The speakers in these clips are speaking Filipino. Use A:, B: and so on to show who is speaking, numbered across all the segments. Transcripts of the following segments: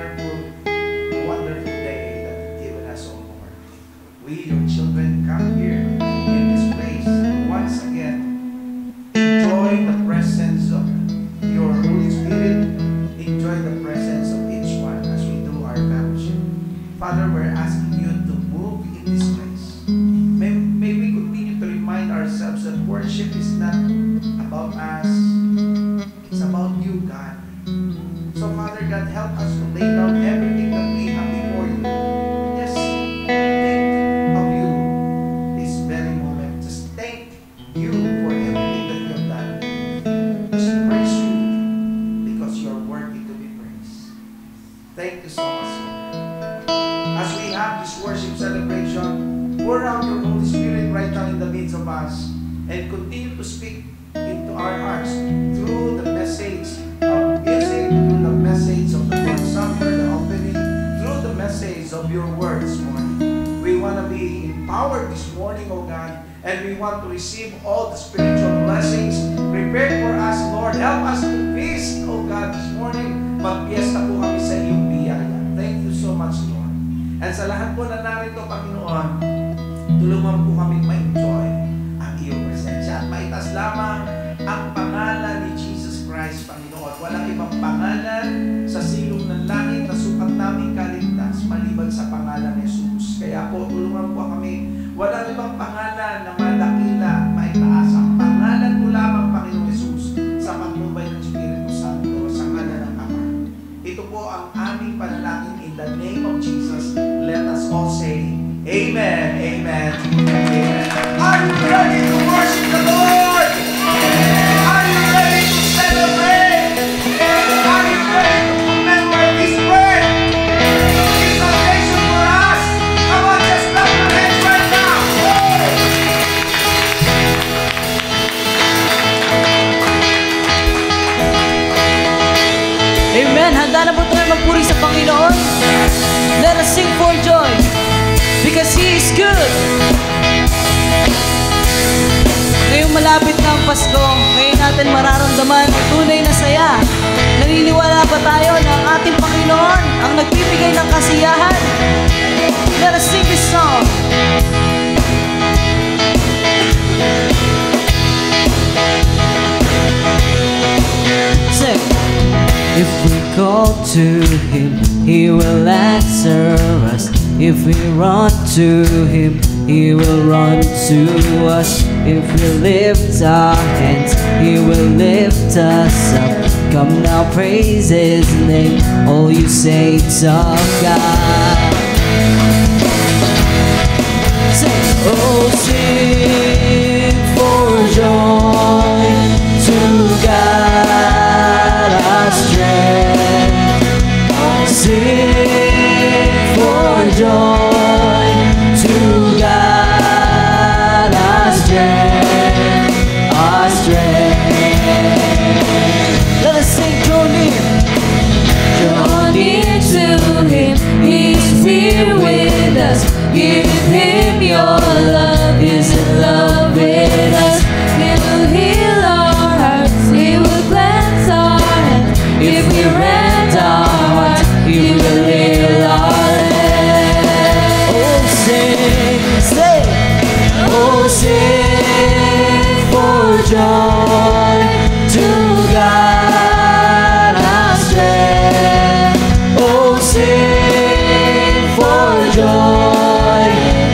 A: wonderful day that you've given us, O Lord. We, your children, come here in this place once again. Enjoy the presence of your Holy Spirit. Enjoy the presence of each one as we do our fellowship. Father, we're asking you to move in this place. May we continue to remind ourselves that worship is not about us. It's about you, God. So, Father God, help us to lay down everything that we have before you. Just think of you this very moment. Just thank you for everything that you have done. Just praise you because you are worthy to be praised. Thank you so much, Lord. As we have this worship celebration, pour out your Holy Spirit right now in the midst of us and continue to speak into our hearts through the message of music, through the message of the Lord's Supper, the opening, through the message of your word this morning. We want to be empowered this morning, O God, and we want to receive all the spiritual blessings prepared for us, Lord. Help us to feast, O God, this morning. Magpiesta po kami sa iyong biyaya. Thank you so much, Lord. And sa lahat po na narito, Panginoon, tulungan po kaming ma-enjoy ang iyong presensya at maitas lamang ang pangalan ni Jesus Christ, Panginoon. Walang ibang pangalan sa silong ng langit na sukat namin kaligtas maliban sa pangalan ni Jesus. Kaya po, tulungan po kami. Walang ibang pangalan na madakila, maitaas. Ang pangalan mo lamang, Panginoon Jesus, sa pagmubay ng Espiritu Santo sa ngalan ng Ama. Ito po ang aming panalangin in the name of Jesus. Let us all say, Amen, Amen, Amen. Are you ready to worship the Lord? Are you ready to celebrate? Are you ready to commemorate His birth? His salvation for us? Come on, just clap your hands right now.
B: Amen. Handa na po tayo magpuri sa Panginoon. Let us sing for joy because He is good. Ngayong malapit na ang Pasko, ngayon natin mararamdaman ang tunay na saya. Naniniwala ba tayo na ang ating Panginoon ang nagbibigay ng kasiyahan? Let us sing this song. Sing. If we call to Him, He will answer us. If we run to Him, He will run to us. If we lift our hands, He will lift us up. Come now, praise His name, all you saints of God. Sing, oh, sing for joy to God our strength. Sing for joy to God our strength, our strength. Let us sing, draw near. Draw near to Him, He's here with us. Give Him your love, He's in love with us. He will heal our hearts, He will cleanse our hands. If we rend our hearts, He will heal our land. Oh, sing, sing, oh, sing for joy to God our strength. Oh, sing for joy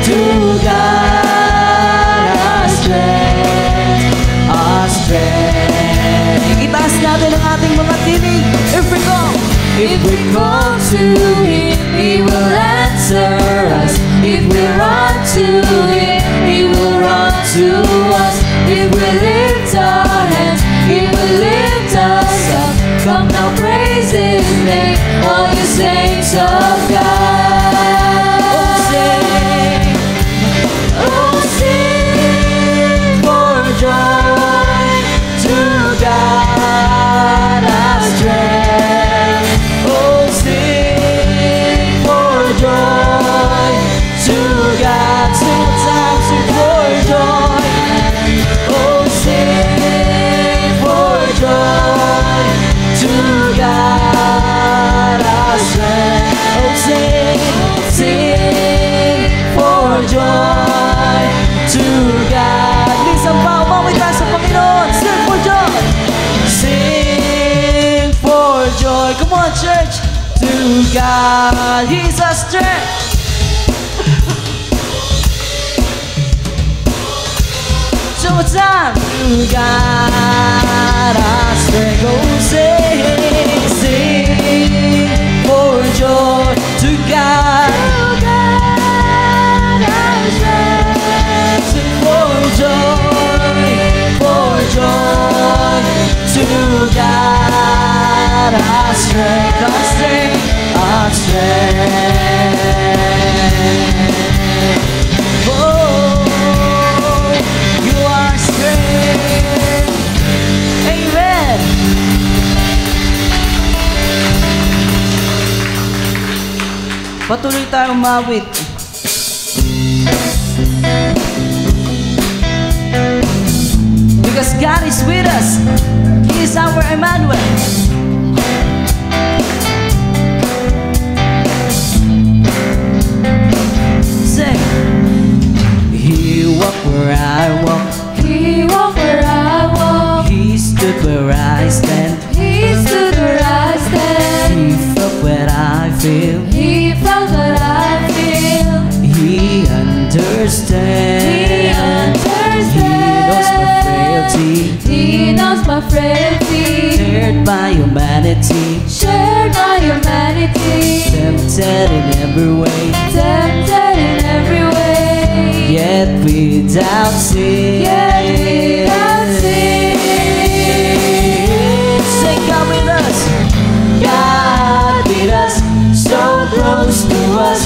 B: to God our strength, our strength. Itaas natin ang ating mga tinig. If we call to Him, He will answer us. If we run to Him, He will run to us. If we lift our hands, He will lift us up. Come now, praise His name, all you saints of God. Oh, sing, oh, sing for joy to God our strength. Oh, sing for joy to God. Sing a time, sing for joy. Oh, sing for joy to God our strength. joy to God. Minsan pa umawit tayo sa Panginoon. Sing for joy. Sing for joy. Come on, church. To God, He's our strength. Showtime. To God, our strength. Go sing, sing for joy. To God, our strength. Sing for joy, for joy. To God, our strength, our strength, our strength. Oh, you are strength. Amen. Patuloy tayong umawit. Because God is with us. He is our Emmanuel. Sing. He walked where I walk.
C: He walked where I walk.
B: He stood where I stand.
C: He stood where I stand.
B: He felt what I feel.
C: He felt what I feel.
B: He understands.
C: He understands.
B: He knows my frailty. Shared by humanity.
C: Shared by humanity.
B: Tempted in every way.
C: Tempted in every way.
B: Yet without sin.
C: Yet without sin.
B: Say God with us. God with us. So close to us.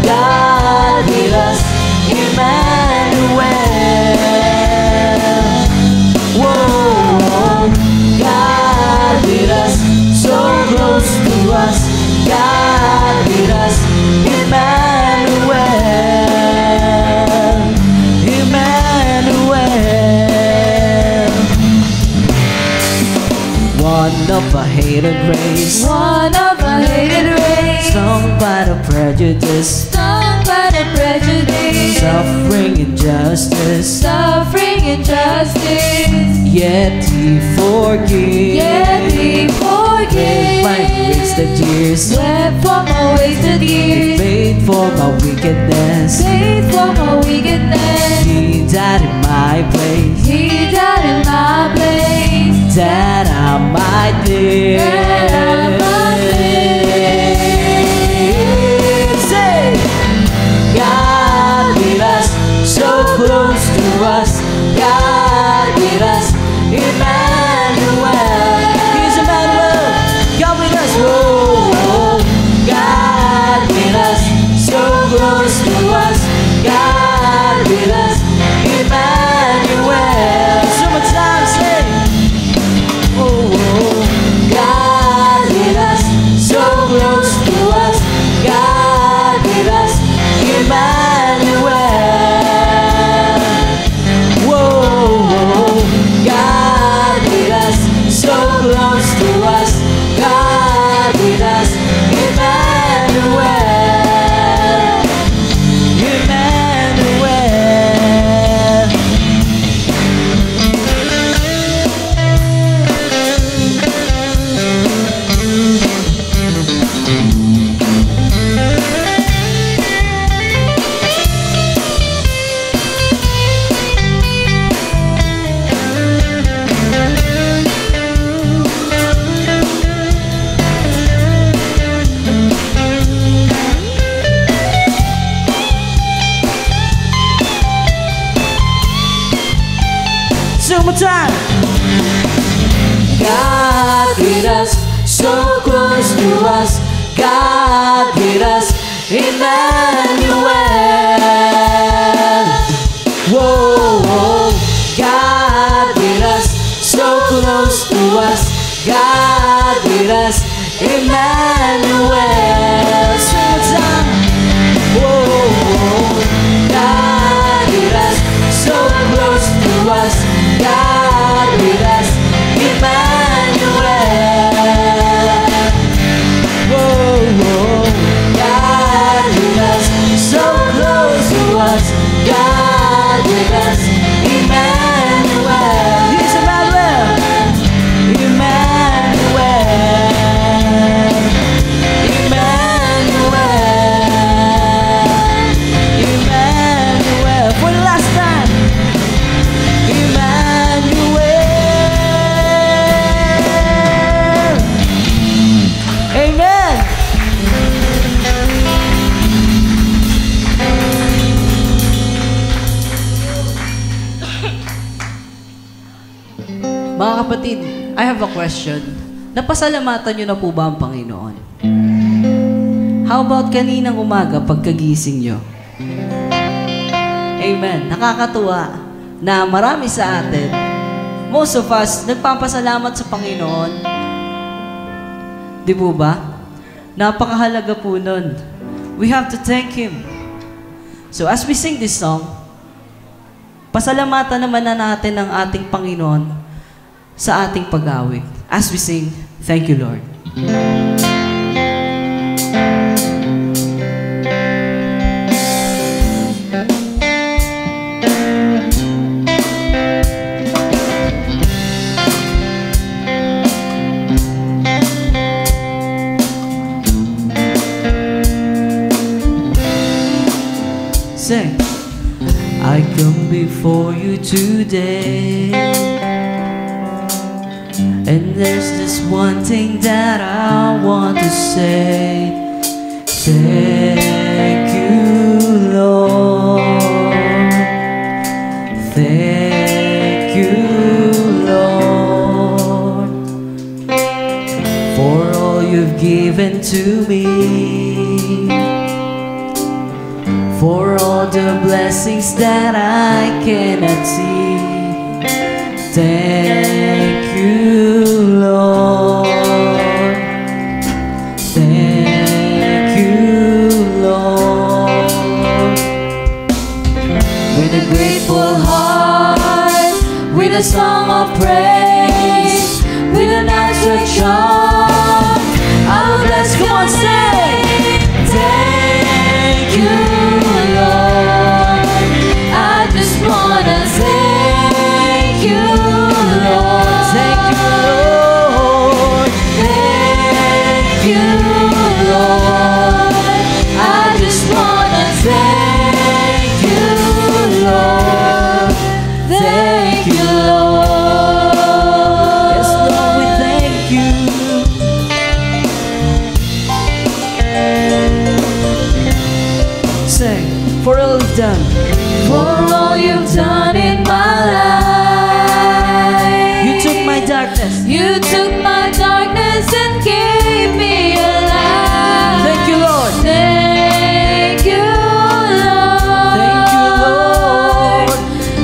B: God with us. Emmanuel. Whoa, God with us, so close to us. God with us, Emmanuel, Emmanuel. One of a hated race,
C: One of a hated race.
B: stung by the prejudice,
C: Stung by the prejudice.
B: suffering injustice.
C: Suffering injustice.
B: Yet He forgives.
C: Yet He forgives.
B: My wasted years.
C: Wept for my wasted
B: He
C: years.
B: paid for my wickedness.
C: Paid for my wickedness.
B: He died in my place,
C: He died in my place.
B: that I might live.
C: That I might live.
B: Say, God with us, so close to us. God with us, Emmanuel. He's Emmanuel. God with us, whoa. God with us, so close to us. God with us, Emmanuel. Summertime, say, oh, God with us, so close to us. God with us, Emmanuel. Whoa, God with us, so close to us. God with us, Emmanuel, Emmanuel. Summertime. God with us, so close to us. God with us, Emmanuel. Whoa, God with us, so close to us. God with us, Emmanuel. Summertime. Whoa, God with us, so close to us. God with us, Emmanuel. Whoa, God with us, so close to us. kapatid, I have a question. Napasalamatan niyo na po ba ang Panginoon? How about kaninang umaga pagkagising niyo? Amen. Nakakatuwa na marami sa atin, most of us, nagpapasalamat sa Panginoon. Di po ba? Napakahalaga po nun. We have to thank Him. So as we sing this song, pasalamatan naman na natin ang ating Panginoon sa ating pag-awit. As we sing, thank you, Lord. Sing. I come before you today, and there's just one thing that I want to say. Thank you, Lord. Thank you, Lord, for all you've given to me, for all the blessings that I cannot see. Thank you, Lord. Thank you, Lord. With a grateful heart, with a song of praise, with an outstretched arm, I will bless. Come on, say, thank you, Lord. I just wanna thank you, Lord. Thank you, Lord. Thank you, Lord. I just wanna thank you, Lord. Thank you, Lord. Yes, Lord, we thank you. Sing, for all you've done.
C: For all you've done in my life.
B: You took my darkness.
C: You took my darkness and gave me a light.
B: Thank you, Lord.
C: Thank you, Lord.
B: Thank you, Lord.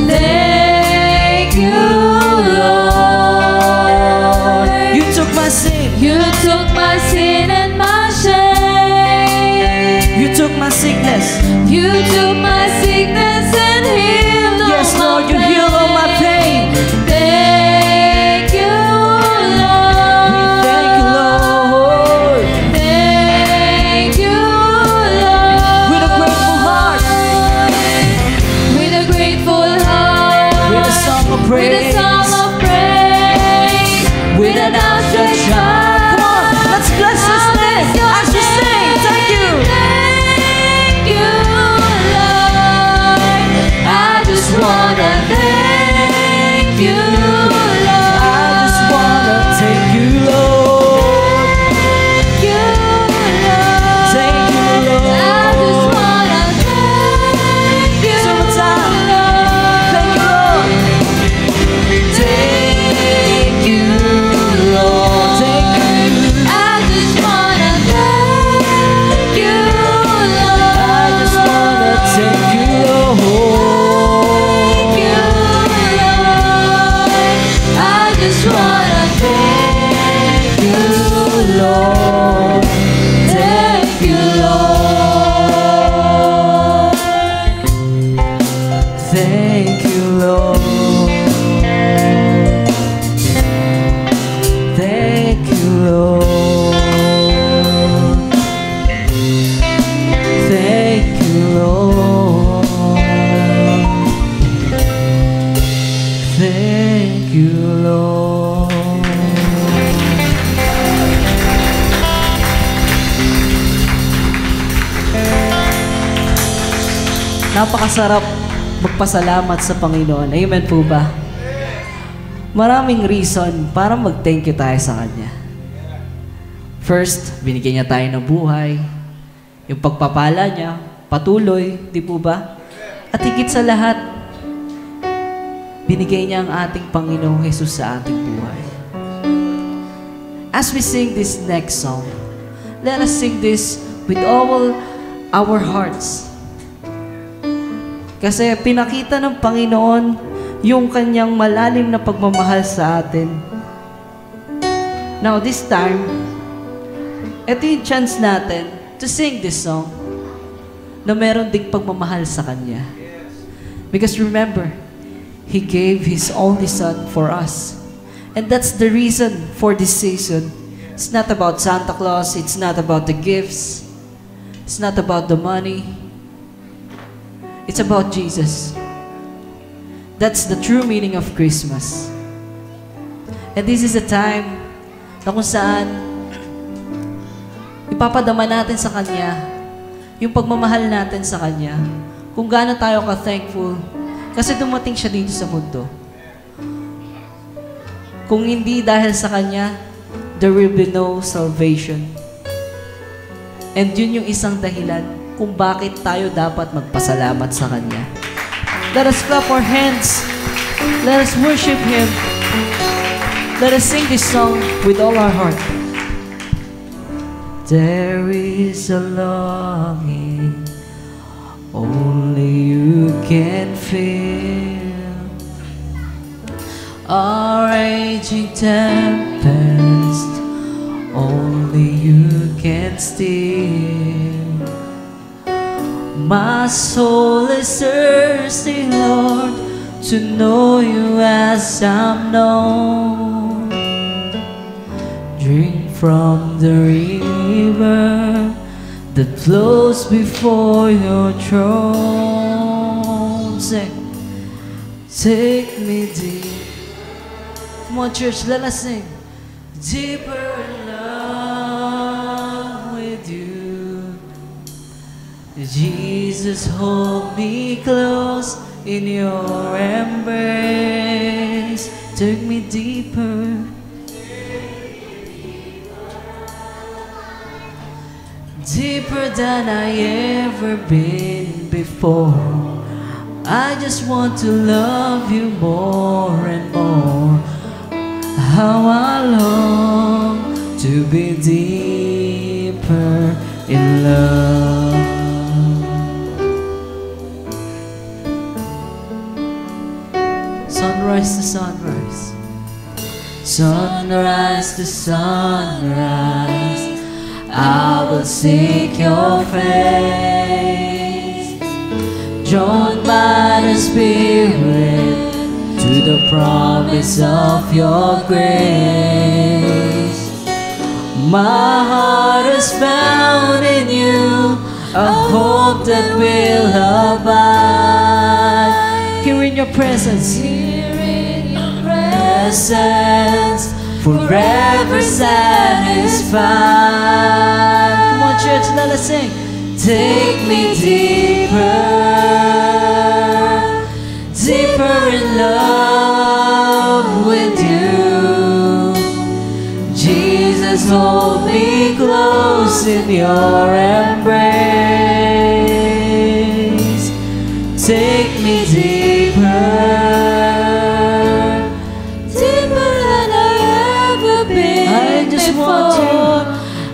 C: Thank you, Lord.
B: You took my sin.
C: You took my sin and my shame.
B: You took my sickness.
C: You took my sickness and healed all
B: Yes,
C: my
B: Lord, you heal all my pain.
C: Thank you, Lord.
B: We thank you, Lord.
C: Thank you, Lord.
B: With a grateful heart.
C: With a grateful heart.
B: With a song of praise.
C: With a song of praise. With an outstretched arm.
B: Come on, let's bless His name as we sing. Thank you.
C: Thank you, Lord. I just wanna thank you, Lord.
B: I just wanna thank you, Lord.
C: Thank you, Lord.
B: Thank you, Lord.
C: I just wanna thank you,
B: Summertime.
C: Lord.
B: Thank you, Lord.
C: Thank you, Lord.
B: Thank you.
C: I just wanna thank you, Lord.
B: I just wanna thank you, Lord.
C: Thank you, Lord. I just wanna thank you, Lord. Thank you, Lord.
B: Thank you, Lord. Thank you, Lord. Thank you, Lord. Thank you, Lord. Napakasarap magpasalamat sa Panginoon. Amen po ba? Maraming reason para mag-thank you tayo sa Kanya. First, binigyan niya tayo ng buhay. Yung pagpapala niya, patuloy, di po ba? At higit sa lahat, binigay niya ang ating Panginoong Jesus sa ating buhay. As we sing this next song, let us sing this with all our hearts. Kasi pinakita ng Panginoon yung kanyang malalim na pagmamahal sa atin. Now this time, ito yung chance natin to sing this song na meron ding pagmamahal sa Kanya. Because remember, He gave His only Son for us. And that's the reason for this season. It's not about Santa Claus, it's not about the gifts, it's not about the money. It's about Jesus. That's the true meaning of Christmas. And this is a time na kung saan ipapadama natin sa Kanya yung pagmamahal natin sa Kanya. Kung gaano tayo ka-thankful kasi dumating siya dito sa mundo. Kung hindi dahil sa Kanya, there will be no salvation. And yun yung isang dahilan kung bakit tayo dapat magpasalamat sa Kanya. Let us clap our hands. Let us worship Him. Let us sing this song with all our heart. There is a longing only you can feel, a raging tempest only you can still. My soul is thirsty, Lord, to know you as I'm known. Drink from the river that flows before your throne. Sing. Take me deep. Come on, church, let us sing. Deeper in love with you. Jesus, hold me close in your embrace. Take me deeper. Deeper than I ever been before. I just want to love you more and more. How I long to be deeper in love. Sunrise to sunrise, sunrise to sunrise, I will seek your face, drawn by the Spirit to the promise of your grace. My heart has found in you a hope that will abide. Here in your presence, forever satisfied. Come on, church, let us sing. Take me deeper, deeper in love with you. Jesus, hold me close in your embrace. Take me deeper.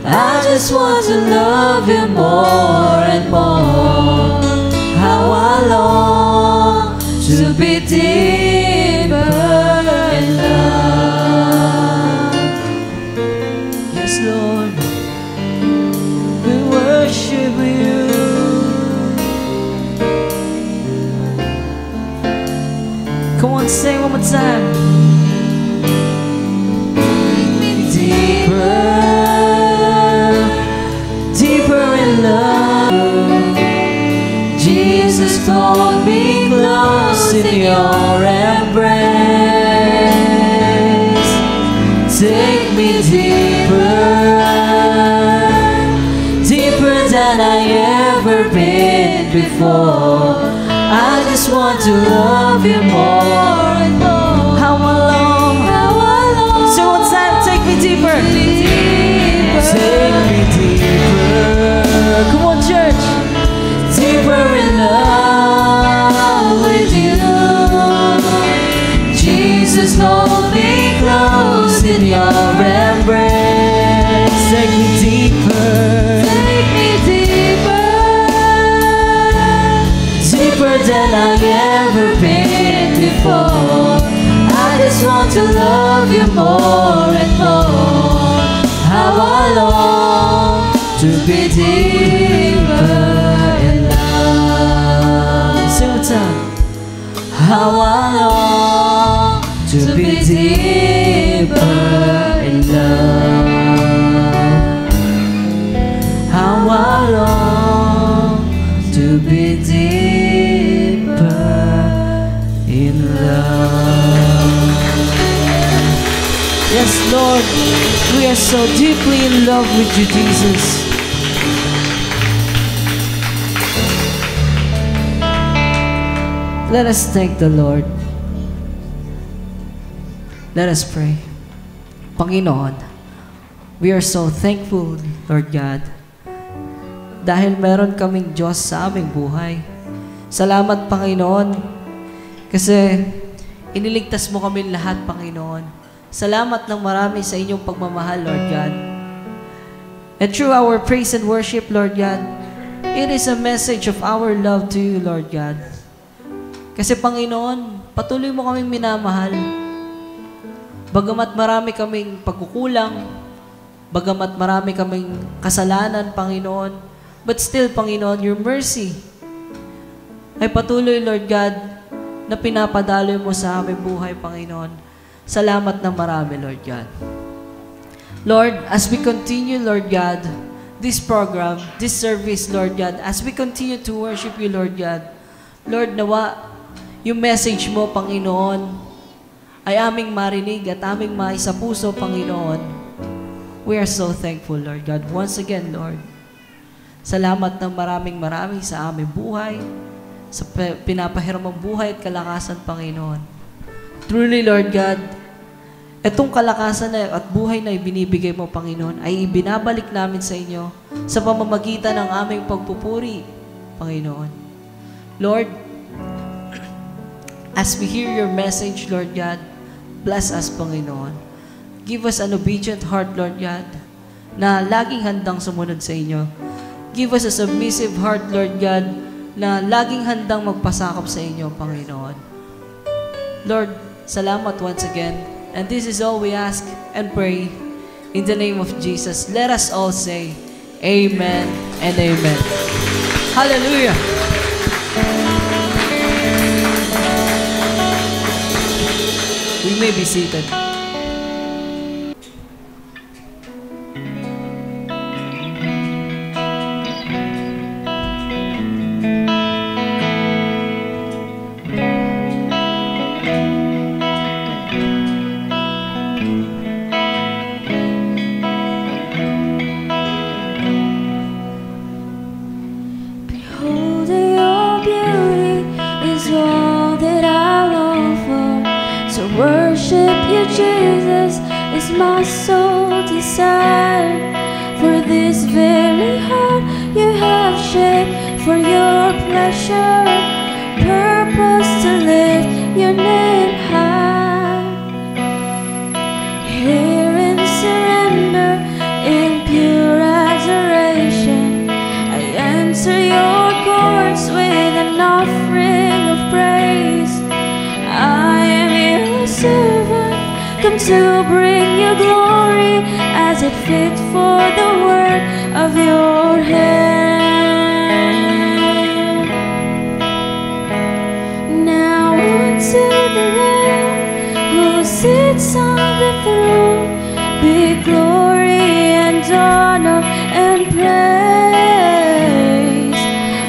B: I just want to love you more and more. How I long to be deeper in love. Yes, Lord, we worship you. Come on, sing one more time. Love. Jesus, hold me close in your embrace. Take me deeper, deeper than I ever been before. I just want to love you more and more. How I long, so one time, take me deeper, take me deeper. Come on, church. Deeper in love with you.
C: before. I just want to love you more and more. How I long to be deeper in love.
B: Sing it out.
C: How I long to be deeper in love.
B: How I long to be deeper in love. Yes, Lord, we are so deeply in love with you, Jesus. Let us thank the Lord. Let us pray. Panginoon, we are so thankful, Lord God, dahil meron kaming Diyos sa aming buhay. Salamat, Panginoon, kasi iniligtas mo kami lahat, Panginoon. Salamat ng marami sa inyong pagmamahal, Lord God. And through our praise and worship, Lord God, it is a message of our love to you, Lord God. Kasi Panginoon, patuloy mo kaming minamahal. Bagamat marami kaming pagkukulang, bagamat marami kaming kasalanan, Panginoon, but still, Panginoon, your mercy ay patuloy, Lord God, na pinapadaloy mo sa aming buhay, Panginoon. Salamat ng marami, Lord God. Lord, as we continue, Lord God, this program, this service, Lord God, as we continue to worship you, Lord God, Lord, nawa, yung message mo, Panginoon, ay aming marinig at aming maisa puso, Panginoon. We are so thankful, Lord God. Once again, Lord, salamat ng maraming sa aming buhay, sa pinapahiramang buhay at kalakasan, Panginoon. Truly, Lord God, itong kalakasan na at buhay na ibinibigay mo, Panginoon, ay ibinabalik namin sa inyo sa pamamagitan ng aming pagpupuri, Panginoon. Lord, as we hear your message, Lord God, bless us, Panginoon. Give us an obedient heart, Lord God, na laging handang sumunod sa inyo. Give us a submissive heart, Lord God, na laging handang magpasakop sa inyo, Panginoon. Lord, salamat once again. And this is all we ask and pray in the name of Jesus. Let us all say, Amen and Amen. Hallelujah. We may be seated.
C: Behold, your beauty is all that I long for. To worship you, Jesus, is my sole desire. For this very heart you have shaped for your pleasure, purpose to lift your name high. Here in surrender, in pure adoration, I enter your courts with an offering of praise. I am your servant, come to bring you glory, as it fit for the work of your hand. Now unto the Lamb who sits on the throne be glory and honor and praise.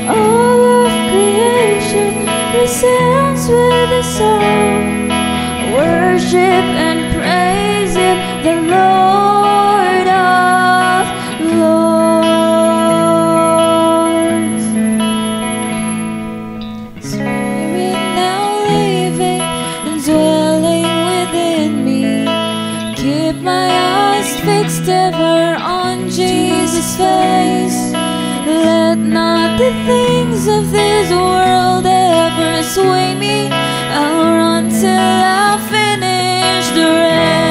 C: All of creation resounds with a song. Worship and praise Him, the Lord of Lords. Spirit now living and dwelling within me, keep my eyes fixed ever on Jesus' face. Let not the things of this world ever sway me. I'll run till I finish the race.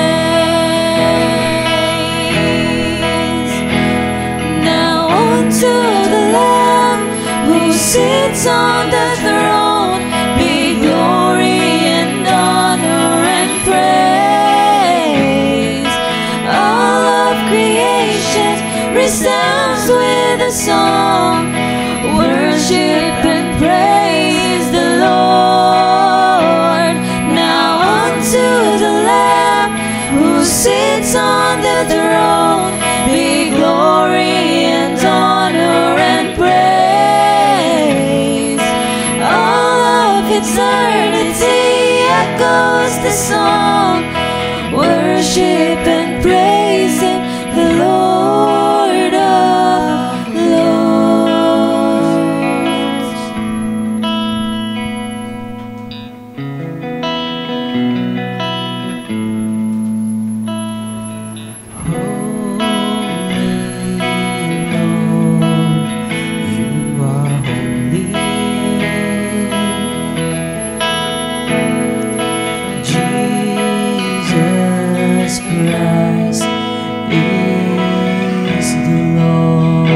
C: Now unto the Lamb who sits on the throne be glory and song, worship and praise the Lord. Now unto the Lamb who sits on the throne be glory and honor and praise. All of eternity echoes the song, worship and praise Him, the Lord of Lords. Christ is the Lord.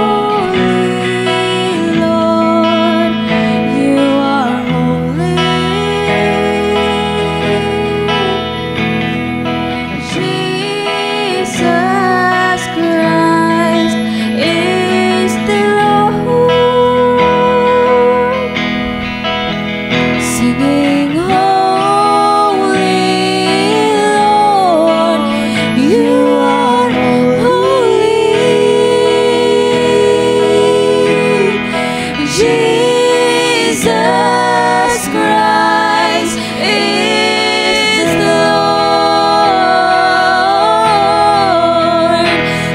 C: Holy Lord, you are holy. Jesus Christ is the Lord. Singing holy Lord, you are holy. Jesus Christ is the Lord.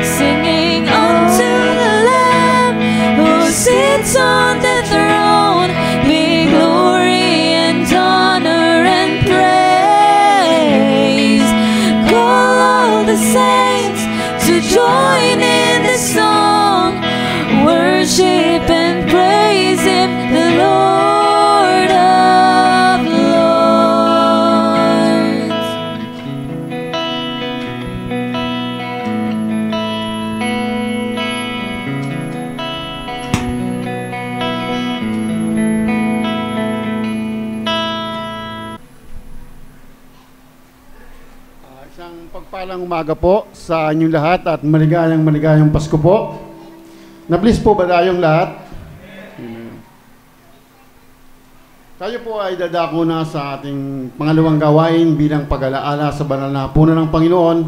C: Singing unto the Lamb who sits on the throne be glory and honor and praise. Call all the saints to join in the song, worship and praise Him, the Lord of Lords.
D: Isang pagpalang umaga po sa inyong lahat at maligayang Pasko po. Na-bless po ba tayong lahat? Amen. Tayo po ay dadako na sa ating pangalawang gawain bilang pag-alaala sa banal na puno ng Panginoon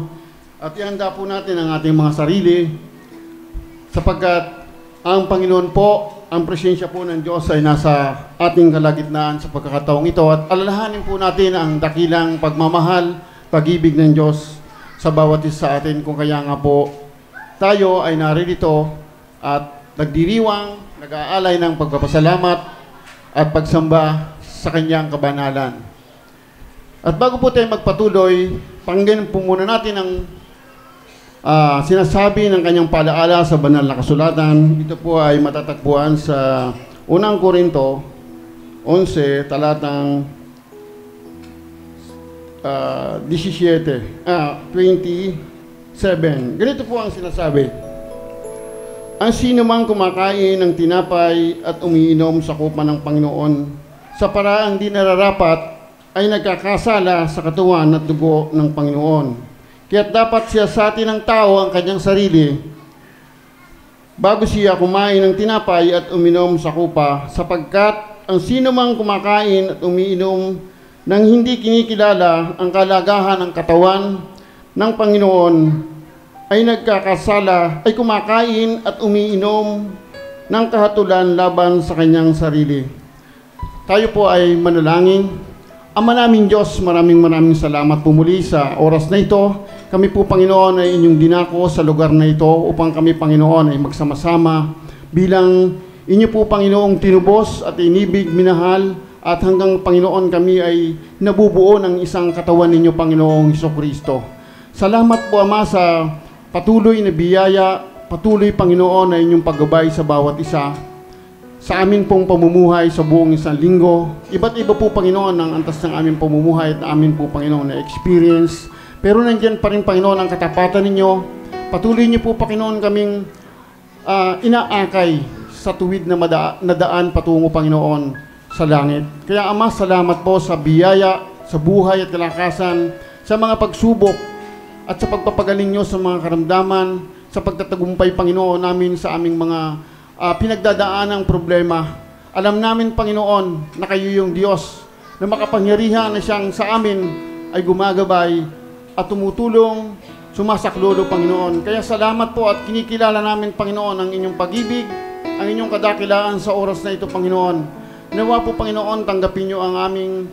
D: at ihanda po natin ang ating mga sarili sapagkat ang Panginoon po, ang presensya po ng Diyos ay nasa ating kalagitnaan sa pagkakataong ito at alalahanin po natin ang dakilang pagmamahal, pag-ibig ng Diyos sa bawat isa sa atin kung kaya nga po tayo ay naririto at nagdiriwang, nag-aalay ng pagpapasalamat at pagsamba sa Kanyang kabanalan. At bago po tayo magpatuloy, pakinggan po muna natin ang sinasabi ng Kanyang palaala sa banal na kasulatan. Ito po ay matatagpuan sa unang Korinto 11, talatang 27. Ganito po ang sinasabi. Ang sino mang kumakain ng tinapay at umiinom sa kupa ng Panginoon sa paraang di nararapat ay nagkakasala sa katawan at dugo ng Panginoon. Kaya't dapat siyasatin ng tao ang kanyang sarili bago siya kumain ng tinapay at uminom sa kupa, sapagkat ang sino mang kumakain at umiinom nang hindi kinikilala ang kalagahan ng katawan ng Panginoon ay nagkakasala, ay kumakain at umiinom ng kahatulan laban sa kanyang sarili. Tayo po ay manalangin. Ama naming Diyos, maraming salamat po muli sa oras na ito. Kami po, Panginoon, ay inyong dinako sa lugar na ito upang kami, Panginoon, ay magsama-sama bilang inyo po, Panginoong tinubos at inibig, minahal, at hanggang, Panginoon, kami ay nabubuo ng isang katawan ninyo, Panginoong Hesukristo. Salamat po, Ama, sa patuloy na biyaya, patuloy, Panginoon, na inyong paggabay sa bawat isa. Sa amin pong pamumuhay sa buong isang linggo. Iba't iba po, Panginoon, ang antas ng aming pamumuhay at amin po, Panginoon, na experience. Pero nandiyan pa rin, Panginoon, ang katapatan ninyo. Patuloy niyo po, Panginoon, kaming inaakay sa tuwid na daan patungo, Panginoon, sa langit. Kaya, Ama, salamat po sa biyaya, sa buhay at kalakasan, sa mga pagsubok at sa pagpapagaling nyo sa mga karamdaman, sa pagtatagumpay, Panginoon, namin sa aming mga pinagdadaanang problema. Alam namin, Panginoon, na kayo yung Diyos na makapangyarihan na siyang sa amin ay gumagabay at tumutulong, sumasaklolo, Panginoon. Kaya salamat po at kinikilala namin, Panginoon, ang inyong pag-ibig, ang inyong kadakilaan sa oras na ito, Panginoon. Nawa po, Panginoon, tanggapin nyo ang aming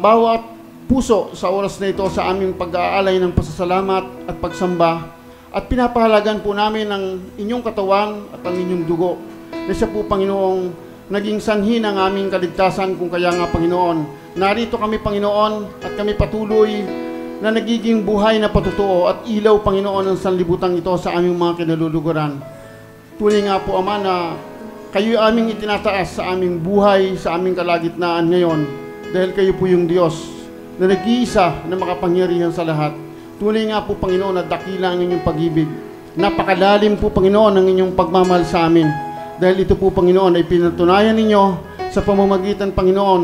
D: bawat puso sa oras na ito sa aming pag-aalay ng pasasalamat at pagsamba. At pinapahalagan po namin ang inyong katawan at ang inyong dugo. Na siya po, Panginoong, naging sanhi ng aming kaligtasan, kung kaya nga, Panginoon. Narito kami, Panginoon, at kami patuloy na nagiging buhay na patutuo at ilaw, Panginoon, ng sanlibutan ito sa aming mga kinaluluguran. Tunay nga po, Ama, na kayo aming itinataas sa aming buhay, sa aming kalagitnaan ngayon, dahil kayo po yung Diyos na nag-iisa na makapangyarihan sa lahat. Tunay nga po, Panginoon, na dakila ang inyong pag-ibig. Napakalalim po, Panginoon, ang inyong pagmamahal sa amin. Dahil ito po, Panginoon, ay pinatunayan ninyo sa pamamagitan, Panginoon,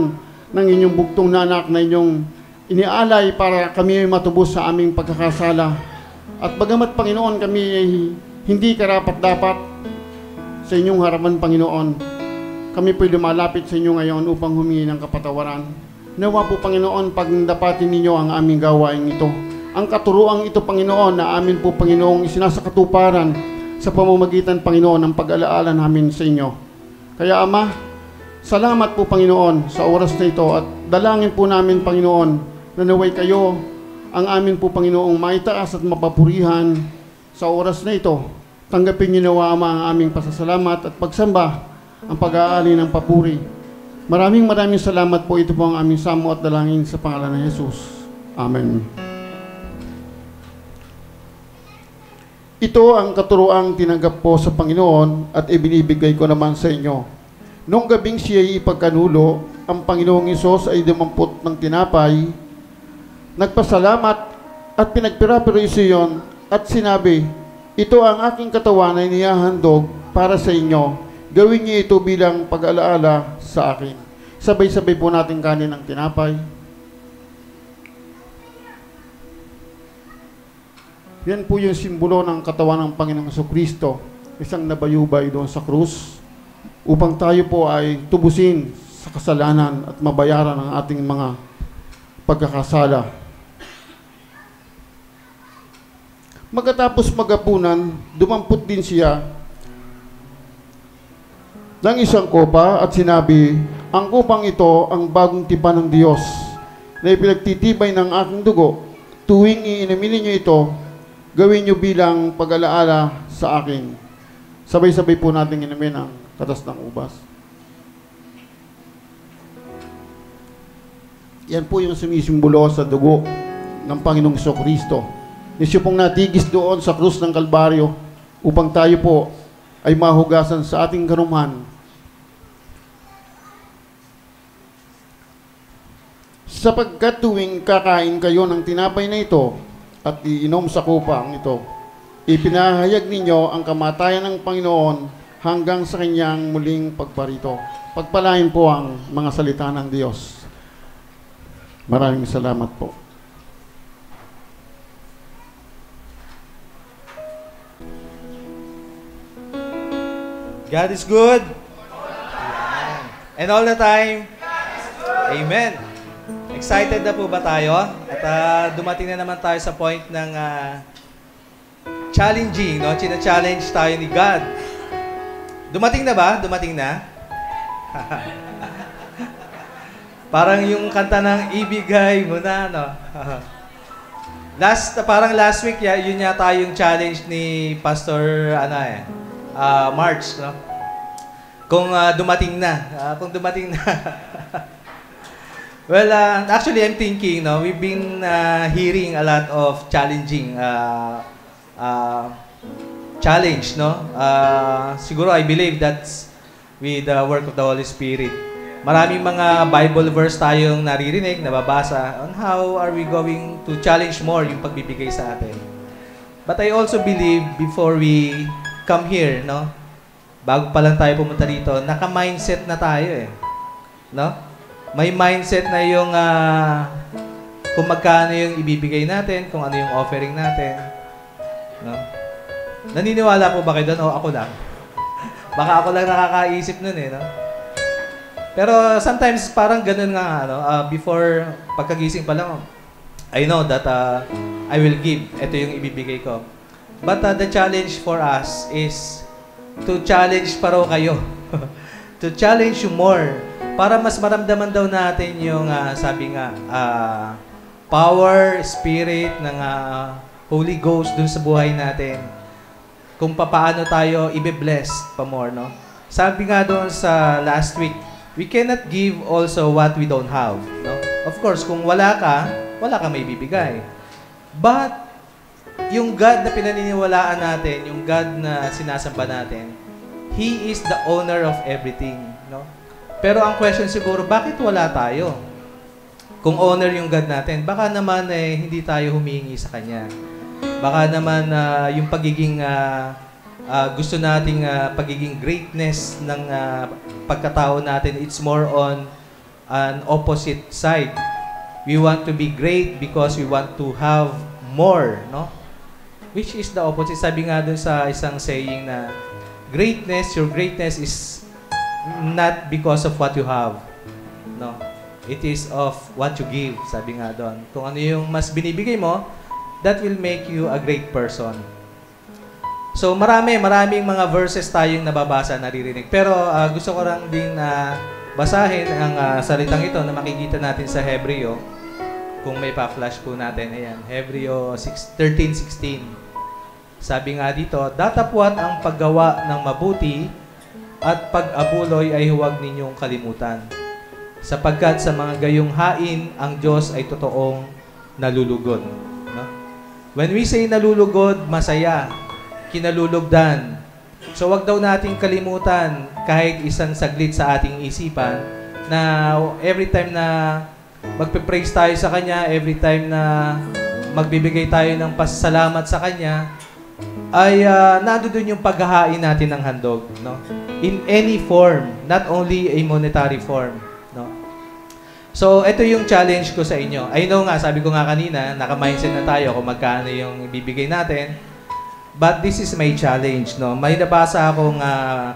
D: ng inyong bugtong na anak na inyong inialay para kami ay matubos sa aming pagkakasala. At bagamat, Panginoon, kami ay hindi karapat-dapat sa inyong harapan, Panginoon, kami po'y lumalapit sa inyo ngayon upang humingi ng kapatawaran. Nawa po, Panginoon, pagdapatin ninyo ang aming gawain ito. Ang katuruang ito, Panginoon, na amin po, Panginoong, isinasakatuparan sa pamamagitan, Panginoon, ng pag-alaala namin sa inyo. Kaya, Ama, salamat po, Panginoon, sa oras na ito at dalangin po namin, Panginoon, na naway kayo ang amin po, Panginoong, maitaas at mapapurihan sa oras na ito. Tanggapin niyo nawa, Ama, ang aming pasasalamat at pagsamba, ang pag-aali ng papuri. Maraming salamat po. Ito po ang aming samo at dalangin sa pangalan ng Jesus. Amen. Ito ang katuroang tinanggap po sa Panginoon at ibinibigay ko naman sa inyo. Nung gabing siya'y ipagkanulo, ang Panginoong Hesus ay dumampot ng tinapay, nagpasalamat at pinagpira-piro iyon at sinabi, ito ang aking katawan na inihahandog para sa inyo. Gawin niyo ito bilang pag-alaala sa akin. Sabay-sabay po natin kanin ng tinapay. Yan po yung simbolo ng katawan ng Panginoong Jesucristo, isang nabayubay doon sa krus, upang tayo po ay tubusin sa kasalanan at mabayaran ang ating mga pagkakasala. Magkatapos magapunan, dumampot din siya ng isang kopa at sinabi, ang kopang ito ang bagong tipan ng Diyos na ipinagtitibay ng aking dugo. Tuwing iinamin niyo ito, gawin niyo bilang pag-alaala sa akin. Sabay-sabay po natin inamin ang katas ng ubas. Yan po yung sumisimbolo sa dugo ng Panginoong Jesucristo. Siya pong natigis doon sa krus ng Kalbaryo upang tayo po ay mahugasan sa ating karumahan. Sapagkat tuwing kakain kayo ng tinapay na ito at iinom sa kupang ito, ipinahayag ninyo ang kamatayan ng Panginoon hanggang sa kanyang muling pagparito. Pagpalain po ang mga salita ng Diyos. Maraming salamat po.
E: God is good. And all the time. Amen. Excited na po ba tayo? At dumating na naman tayo sa point ng challenging, no? China-challenge tayo ni God. Dumating na ba? Dumating na? Parang yung kanta ng ibigay mo na, no? Parang last week, yun yata yung challenge ni Pastor, March, no? Kung dumating na. Kung dumating na. Well, actually, I'm thinking, no, we've been hearing a lot of challenging challenge, no? Siguro, I believe that's with the work of the Holy Spirit. Maraming mga Bible verse tayong naririnig, nababasa on how are we going to challenge more yung pagbibigay sa atin. But I also believe before we come here, no? Bago pa lang tayo pumunta dito, naka-mindset na tayo eh. No? May mindset na yung kung magkano yung ibibigay natin, kung ano yung offering natin. No? Naniniwala po ba kayo doon o ako lang? Baka ako lang nakakaisip nun no? Pero sometimes parang ganun nga, before pagkagising pa lang, I know that I will give. Ito yung ibibigay ko. But the challenge for us is to challenge pa raw kayo. To challenge you more. Para mas maramdaman daw natin yung, sabi nga, power, spirit ng Holy Ghost dun sa buhay natin. Kung paano tayo ibe-bless pa more, no? Sabi nga doon sa last week, we cannot give also what we don't have, no? Of course, kung wala ka may bibigay. But, yung God na pinaniniwalaan natin, yung God na sinasamba natin, He is the owner of everything, no? Pero ang question siguro, bakit wala tayo? Kung owner yung God natin, baka naman hindi tayo humingi sa Kanya. Baka naman yung pagiging gusto nating pagiging greatness ng pagkatao natin, it's more on an opposite side. We want to be great because we want to have more, no? Which is the opposite. Sabi nga dun sa isang saying na your greatness is not because of what you have, no? It is of what you give. Sabi nga doon. Kung ano yung mas binibigay mo, that will make you a great person. So maraming mga verses tayong nababasa, naririnig. Pero gusto ko lang din basahin ang salitang ito na makikita natin sa Hebreo. Kung may pa-flash po natin, ayan, Hebreo 13:16. Sabi nga dito, datapwat ang paggawa ng mabuti at pag-abuloy ay huwag ninyong kalimutan. Sapagkat sa mga gayong hain, ang Diyos ay totoong nalulugod. No? When we say nalulugod, masaya, kinalulugdan. So wag daw nating kalimutan kahit isang saglit sa ating isipan na every time na magpe-praise tayo sa Kanya, every time na magbibigay tayo ng pasasalamat sa Kanya, ay nandoon yung paghahain natin ng handog, no? In any form, not only a monetary form, no? So, ito yung challenge ko sa inyo. I know nga, sabi ko nga kanina, naka-mindset na tayo kung magkano yung ibibigay natin. But this is my challenge, no? May nabasa akong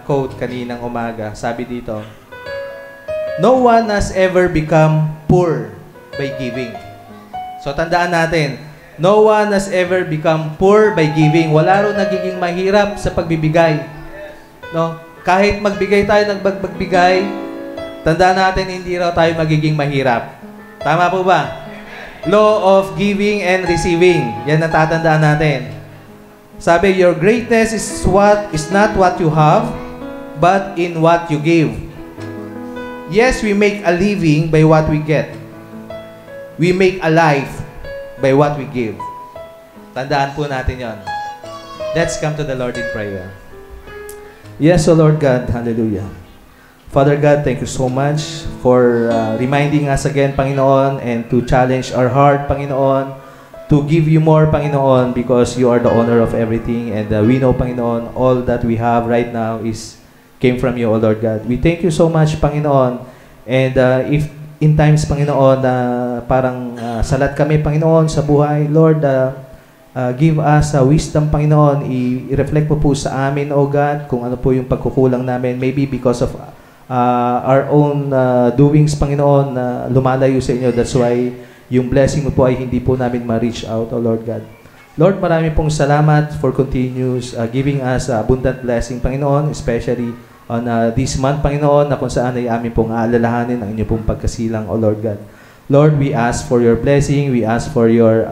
E: quote kaninang umaga. Sabi dito, no one has ever become poor by giving. So, tandaan natin, no one has ever become poor by giving. Wala rin nagiging mahirap sa pagbibigay. No? Kahit magbigay tayo ng magbigay, tandaan natin, hindi raw tayo magiging mahirap. Tama po ba? Law of giving and receiving. Yan ang tatandaan natin. Sabi, your greatness is not what you have, but in what you give. Yes, we make a living by what we get. We make a life by what we give. Tandaan po natin yon. Let's come to the Lord in prayer. Yes, O Lord God, hallelujah. Father God, thank you so much for reminding us again, Panginoon, and to challenge our heart, Panginoon, to give you more, Panginoon, because you are the owner of everything, and we know, Panginoon, all that we have right now came from you, O Lord God. We thank you so much, Panginoon, and if in times, Panginoon, parang salat kami, Panginoon, sa buhay, Lord, give us wisdom, Panginoon, i-reflect po sa amin, O God, kung ano po yung pagkukulang namin, maybe because of our own doings, Panginoon, lumalayo sa inyo. That's why yung blessing mo po ay hindi po namin ma-reach out, O Lord God. Lord, marami pong salamat for continuous giving us abundant blessing, Panginoon, especially on this month, Panginoon, na kung saan ay amin pong aalalahanin ang inyong pong pagkasilang, O Lord God. Lord, we ask for your blessing, we ask for your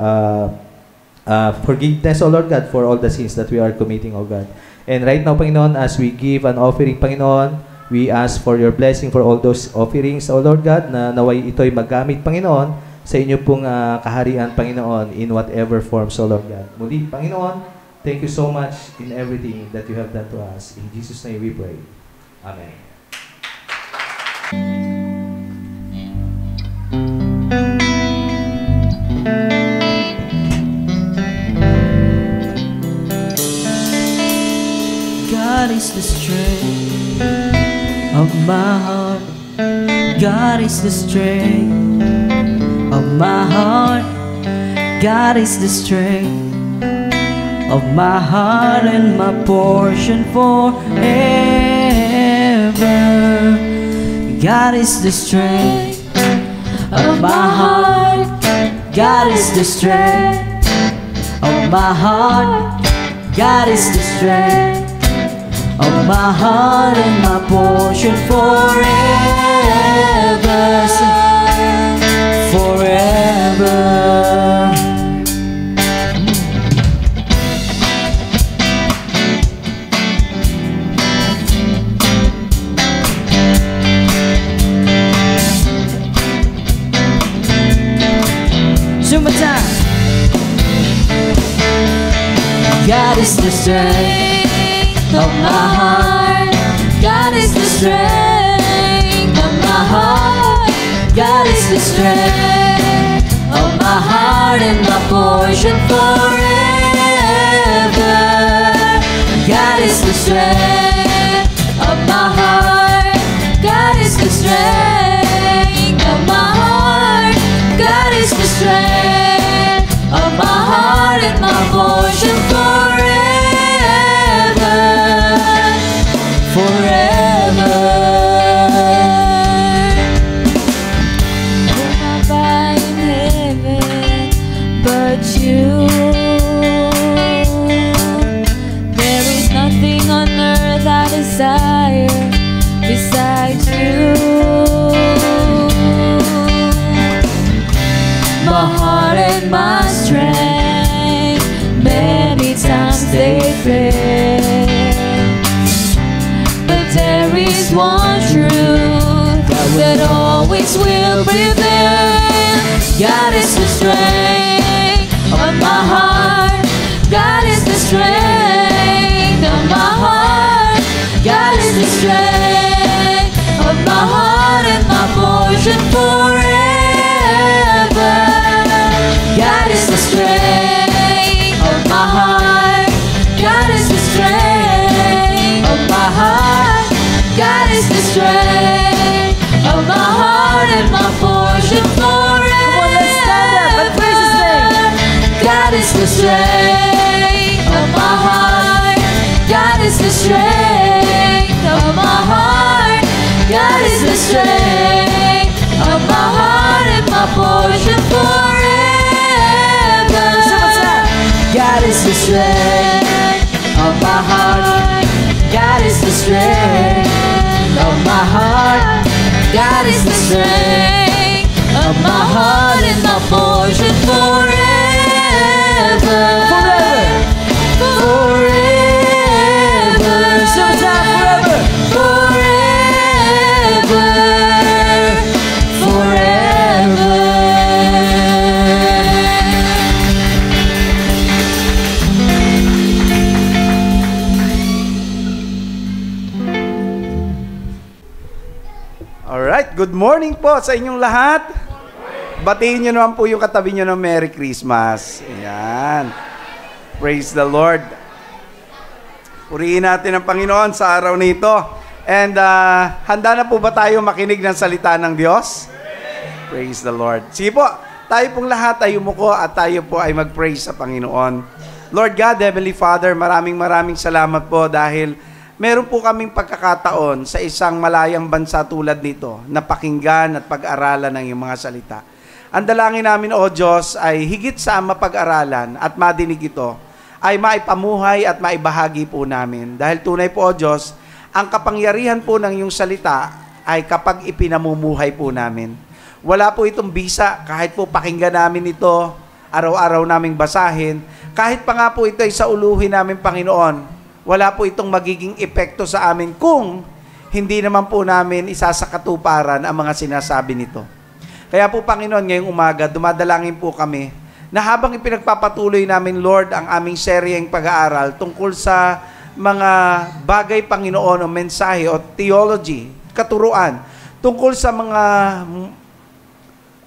E: forgiveness, O Lord God, for all the sins that we are committing, O God. And right now, Panginoon, as we give an offering, Panginoon, we ask for your blessing for all those offerings, O Lord God, na naway ito'y magamit, Panginoon, sa inyo pong kaharian, Panginoon, in whatever form, so Lord God. Muli, Panginoon, thank you so much in everything that you have done to us. In Jesus' name we pray. Amen.
B: God is the strength of my heart. God is the strength of my heart. God is the strength of my heart and my portion forever. God is the strength of my heart. God is the strength of my heart. God is the strength of my heart and my portion forever. Forever. Summertime. God is the strength of my heart. God is the strength of my heart. God is the strength of my heart and my portion forever. God is the strength of my heart. God is the strength of my heart. God is the strength of my heart and my portion forever. Forever.
C: Who am I in heaven but you? There is nothing on earth I desire besides you. My heart and my strength, many times they fail, but there is one truth that always will prevail. God is the strength of my heart. God is the strength of my heart. God is the strength of my heart and my portion forever. God is the strength of my heart. God is the strength of my heart. God is the strength of my heart and my portion forever.
B: Let's stand up and praise His name.
C: God is the strength of my heart. God is the strength of my heart. God is the strength of my heart and my portion forever.
B: God is the strength of my heart. God is the strength of my heart.
C: God is the strength of my heart and my portion forever.
B: Forever. Forever. Summertime forever.
C: Forever.
A: Alright, good morning po sa inyong lahat. Batiin nyo naman po yung katabi nyo ng Merry Christmas. Ayan. Praise the Lord. Purihin natin ang Panginoon sa araw nito. And handa na po ba tayo makinig ng salita ng Diyos? Praise the Lord. Sige po, tayo pong lahat ay umuko at tayo po ay mag-praise sa Panginoon. Lord God, Heavenly Father, maraming salamat po dahil meron po kaming pagkakataon sa isang malayang bansa tulad nito na pakinggan at pag-aralan ng iyong mga salita. Ang dalangin namin, O Diyos, ay higit sa mapag-aralan at madinig ito, ay maipamuhay at maibahagi po namin. Dahil tunay po, O Diyos, ang kapangyarihan po ng iyong salita ay kapag ipinamumuhay po namin. Wala po itong bisa, kahit po pakinggan namin ito, araw-araw naming basahin, kahit pa nga po ito ay sa uluhin namin, Panginoon, wala po itong magiging epekto sa amin kung hindi naman po namin isasakatuparan ang mga sinasabi nito. Kaya po, Panginoon, ngayong umaga, dumadalangin po kami na habang ipinagpapatuloy namin, Lord, ang aming seryeng pag-aaral tungkol sa mga bagay, Panginoon, o mensahe o theology, katuruan, tungkol sa mga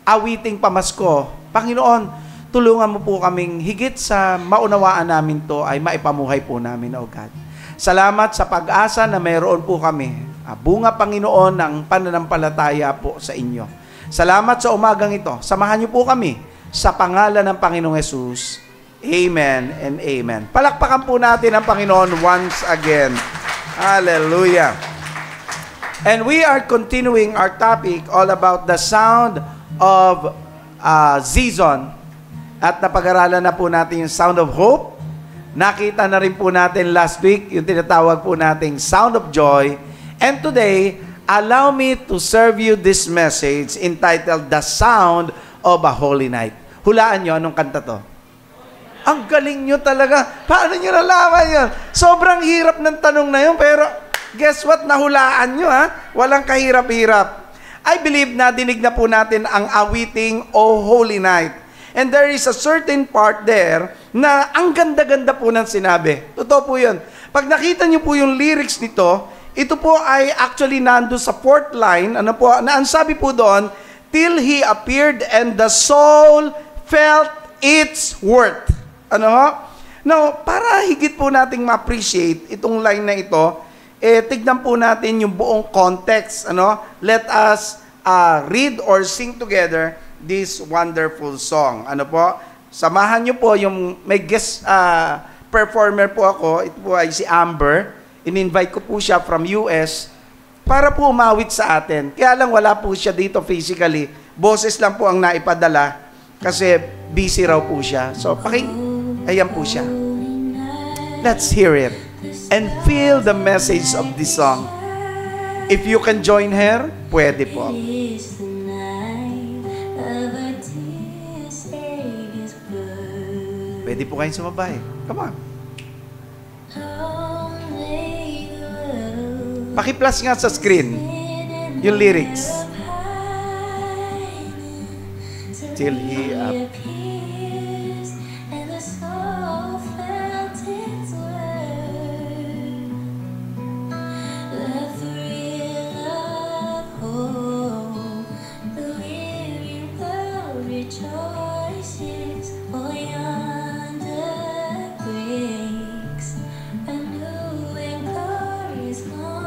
A: awiting pamasko, Panginoon, tulungan mo po kaming higit sa maunawaan namin to ay maipamuhay po namin, O God. Salamat sa pag-asa na mayroon po kami. Bunga, Panginoon, ng pananampalataya po sa inyo. Salamat sa umagang ito. Samahan niyo po kami sa pangalan ng Panginoong Hesus. Amen and amen. Palakpakan po natin ang Panginoon once again. Hallelujah. And we are continuing our topic all about the sound of Zizon. At napag-aralan na po natin yung sound of hope. Nakita na rin po natin last week yung tinatawag po nating sound of joy. And today, allow me to serve you this message entitled The Sound of a Holy Night. Hulaan nyo, anong kanta to? Ang galing nyo talaga. Paano nyo nalaman yun? Sobrang hirap ng tanong na yun, pero guess what? Nahulaan nyo, ha? Walang kahirap-hirap. I believe na dinig na po natin ang awiting O Holy Night. And there is a certain part there na ang ganda-ganda po ng sinabi. Totoo po yun. Pag nakita nyo po yung lyrics nito, ito po ay actually nando sa fourth line, ano po, na ang sabi po doon, till He appeared and the soul felt its worth. Ano ho? Now, para higit po nating ma-appreciate itong line na ito, tignan po natin yung buong context. Ano? Let us read or sing together this wonderful song. Ano po? Samahan niyo po yung may guest performer po ako. Ito po ay si Amber. In-invite ko po siya from US para po umawit sa atin. Kaya lang wala po siya dito physically. Boses lang po ang naipadala kasi busy raw po siya. So, ayan po siya. Let's hear it and feel the message of this song. If you can join her, pwede po. Pwede po kayong sumabay. Come on. Paki-plus nga sa screen yung lyrics. Till He appears and the soul felt its worth. The thrill of hope, the weary world rejoices. For yonder breaks a new and glorious dawn.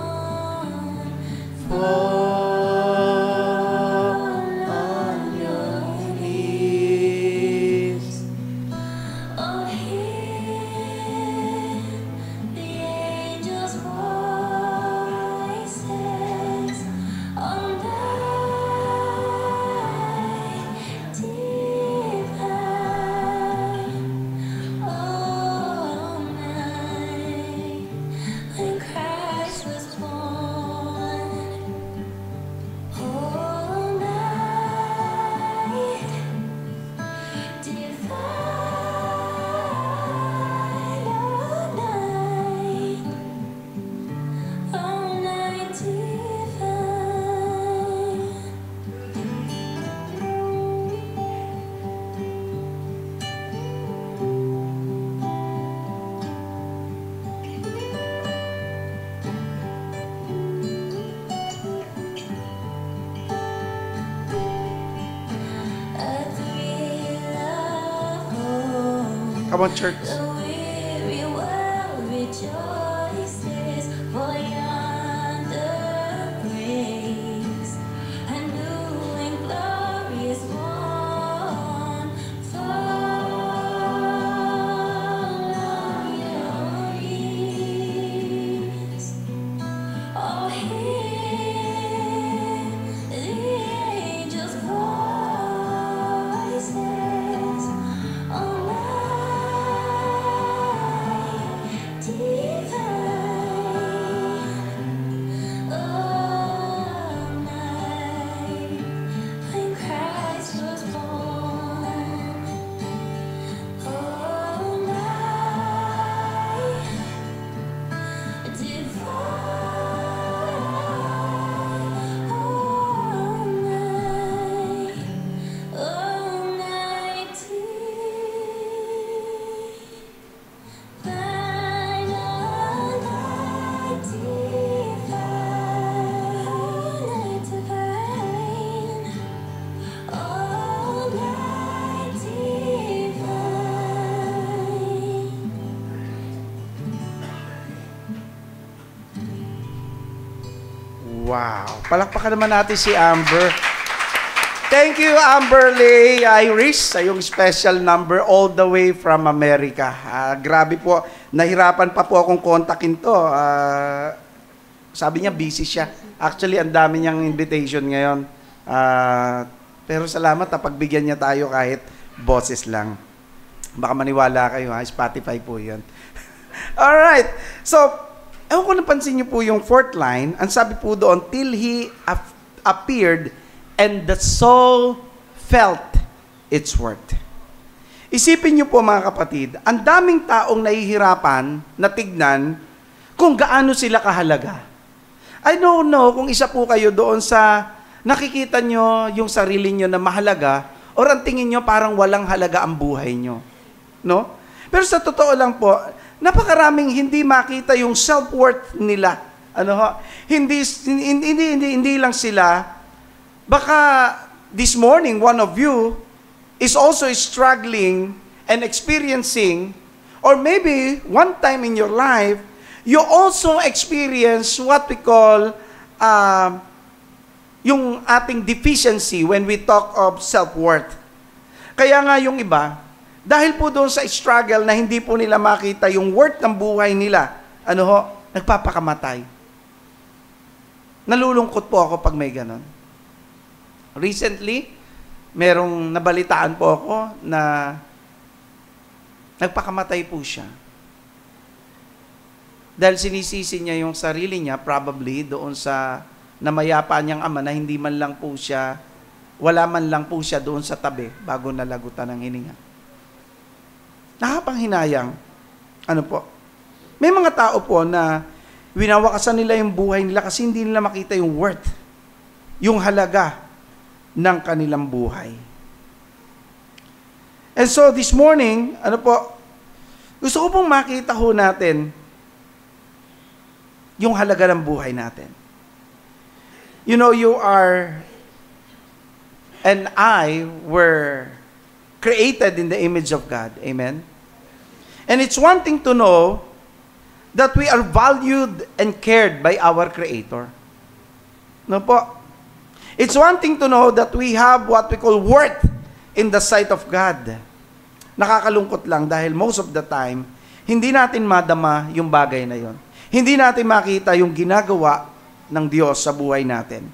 A: Come on, church.
C: The weary world rejoices, for yonder breaks a new and glorious morn. Fall on your ears. Oh, hear the angels' voices. Oh,
A: Wow. Palakpakan naman natin si Amber. Thank you, Amberley Iris, sa yung special number all the way from America. Grabe po, nahirapan pa po akong kontakin to. Sabi niya, busy siya. Actually, ang dami niyang invitation ngayon. Pero salamat, pagbigyan niya tayo kahit boses lang. Baka maniwala kayo, Spotify po yun. Alright, so, ewan ko napansin niyo po yung fourth line. Ang sabi po doon, till he appeared and the soul felt its worth. Isipin niyo po mga kapatid, ang daming taong nahihirapan na tignan kung gaano sila kahalaga. I don't know kung isa po kayo doon sa nakikita nyo yung sarili nyo na mahalaga or ang tingin nyo parang walang halaga ang buhay nyo. No? Pero sa totoo lang po, napakaraming hindi makita yung self-worth nila. Ano ho? Hindi lang sila. Baka this morning, one of you is also struggling and experiencing, or maybe one time in your life, you also experience what we call yung ating deficiency when we talk of self-worth. Kaya nga yung iba, dahil po doon sa struggle na hindi po nila makita yung worth ng buhay nila, ano ho, nagpapakamatay. Nalulungkot po ako pag may ganon. Recently, merong nabalitaan po ako na nagpakamatay po siya. Dahil sinisisi niya yung sarili niya, probably, doon sa namayapa niyang ama na hindi man lang po siya, wala man lang po siya doon sa tabi bago nalagutan ng hininga. Nakapanghinayang, ano po, may mga tao po na winawakasan nila yung buhay nila kasi hindi nila makita yung worth, yung halaga ng kanilang buhay. And so this morning, ano po, gusto ko pong makita ho natin yung halaga ng buhay natin. You know, you are and I were created in the image of God. Amen? And it's one thing to know that we are valued and cared by our Creator. No po? It's one thing to know that we have what we call worth in the sight of God. Nakakalungkot lang dahil most of the time, hindi natin madama yung bagay na yon. Hindi natin makita yung ginagawa ng Diyos sa buhay natin.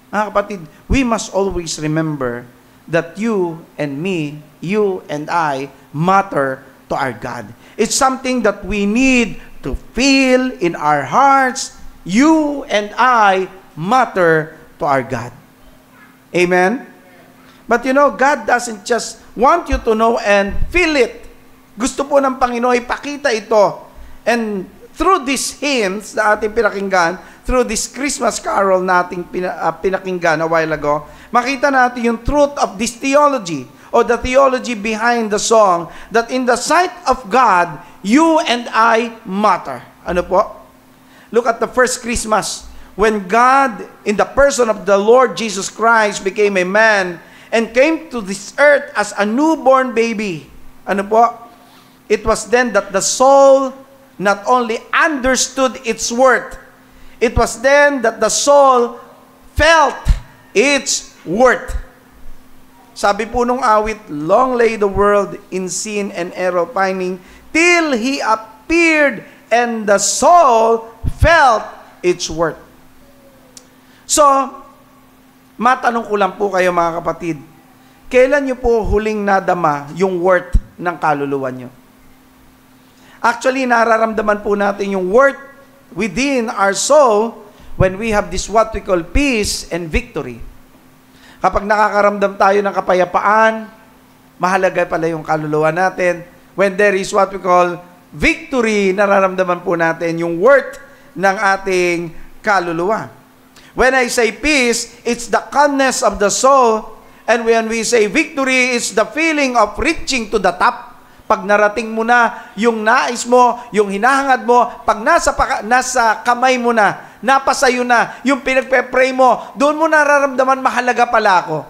A: Mga kapatid, we must always remember that you and me, you and I, matter to our God. It's something that we need to feel in our hearts. You and I matter to our God. Amen? But you know, God doesn't just want you to know and feel it. Gusto po ng Panginoon ipakita ito. And through these hymns na ating pinakinggan, through this Christmas carol na ating pinakinggan a while ago, makita natin yung truth of this theology or the theology behind the song that in the sight of God, you and I matter. Ano po? Look at the first Christmas when God, in the person of the Lord Jesus Christ, became a man and came to this earth as a newborn baby. Ano po? It was then that the soul not only understood its worth, it was then that the soul felt its worth. Sabi po nung awit, long lay the world in sin and error pining, till He appeared and the soul felt its worth. So, matanong ko lang po kayo mga kapatid, kailan nyo po huling nadama yung worth ng kaluluwa nyo? Actually, nararamdaman po natin yung worth within our soul when we have this what we call peace and victory. Kapag nakakaramdam tayo ng kapayapaan, mahalaga pala yung kaluluwa natin. When there is what we call victory, nararamdaman po natin yung worth ng ating kaluluwa. When I say peace, it's the calmness of the soul. And when we say victory, it's the feeling of reaching to the top. Pag narating mo na yung nais mo, yung hinahangad mo, pag nasa kamay mo na, napasayo na, yung pinagpe-pray mo, doon mo nararamdaman, mahalaga pala ako.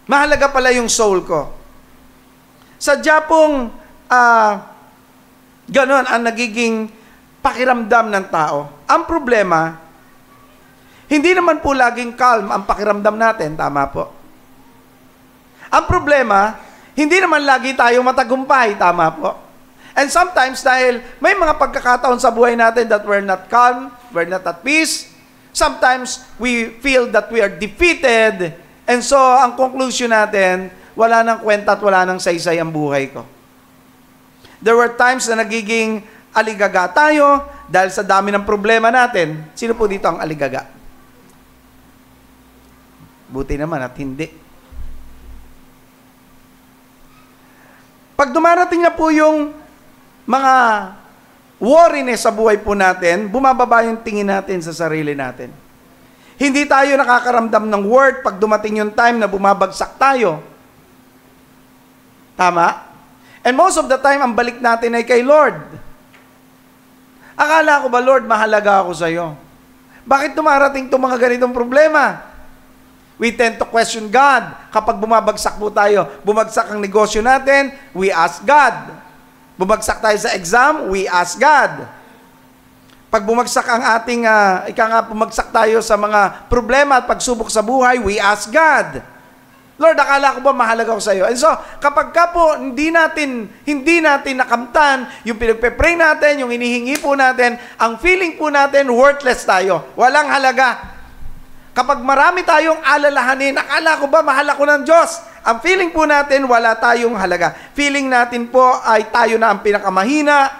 A: Mahalaga pala yung soul ko. Sadya pong ganon ang nagiging pakiramdam ng tao. Ang problema, hindi naman po laging calm ang pakiramdam natin, tama po. Ang problema, hindi naman lagi tayo matagumpay, tama po? And sometimes dahil may mga pagkakataon sa buhay natin that we're not calm, we're not at peace, sometimes we feel that we are defeated, and so ang conclusion natin, wala nang kwenta at wala nang saysay ang buhay ko. There were times na nagiging aligaga tayo dahil sa dami ng problema natin. Sino po dito ang aligaga? Buti naman at hindi. Pag dumarating na po yung mga worriness sa buhay po natin, bumababa yung tingin natin sa sarili natin. Hindi tayo nakakaramdam ng worth pag dumating yung time na bumabagsak tayo. Tama? And most of the time, ang balik natin ay kay Lord. Akala ko ba, Lord, mahalaga ako sa iyo? Bakit dumarating itong mga ganitong problema? We tend to question God. Kapag bumabagsak po tayo, bumagsak ang negosyo natin, we ask God. Bumagsak tayo sa exam, we ask God. Pag bumagsak ang ating, bumagsak tayo sa mga problema at pagsubok sa buhay, we ask God. Lord, akala ko ba mahalaga ako sa iyo? And so, kapag ka po hindi natin nakamtan yung pinagpe-pray natin, yung inihingi po natin, ang feeling po natin, worthless tayo. Walang halaga. Kapag marami tayong alalahanin, akala ko ba mahal ako ng Diyos? Ang feeling po natin, wala tayong halaga. Feeling natin po ay tayo na ang pinakamahina.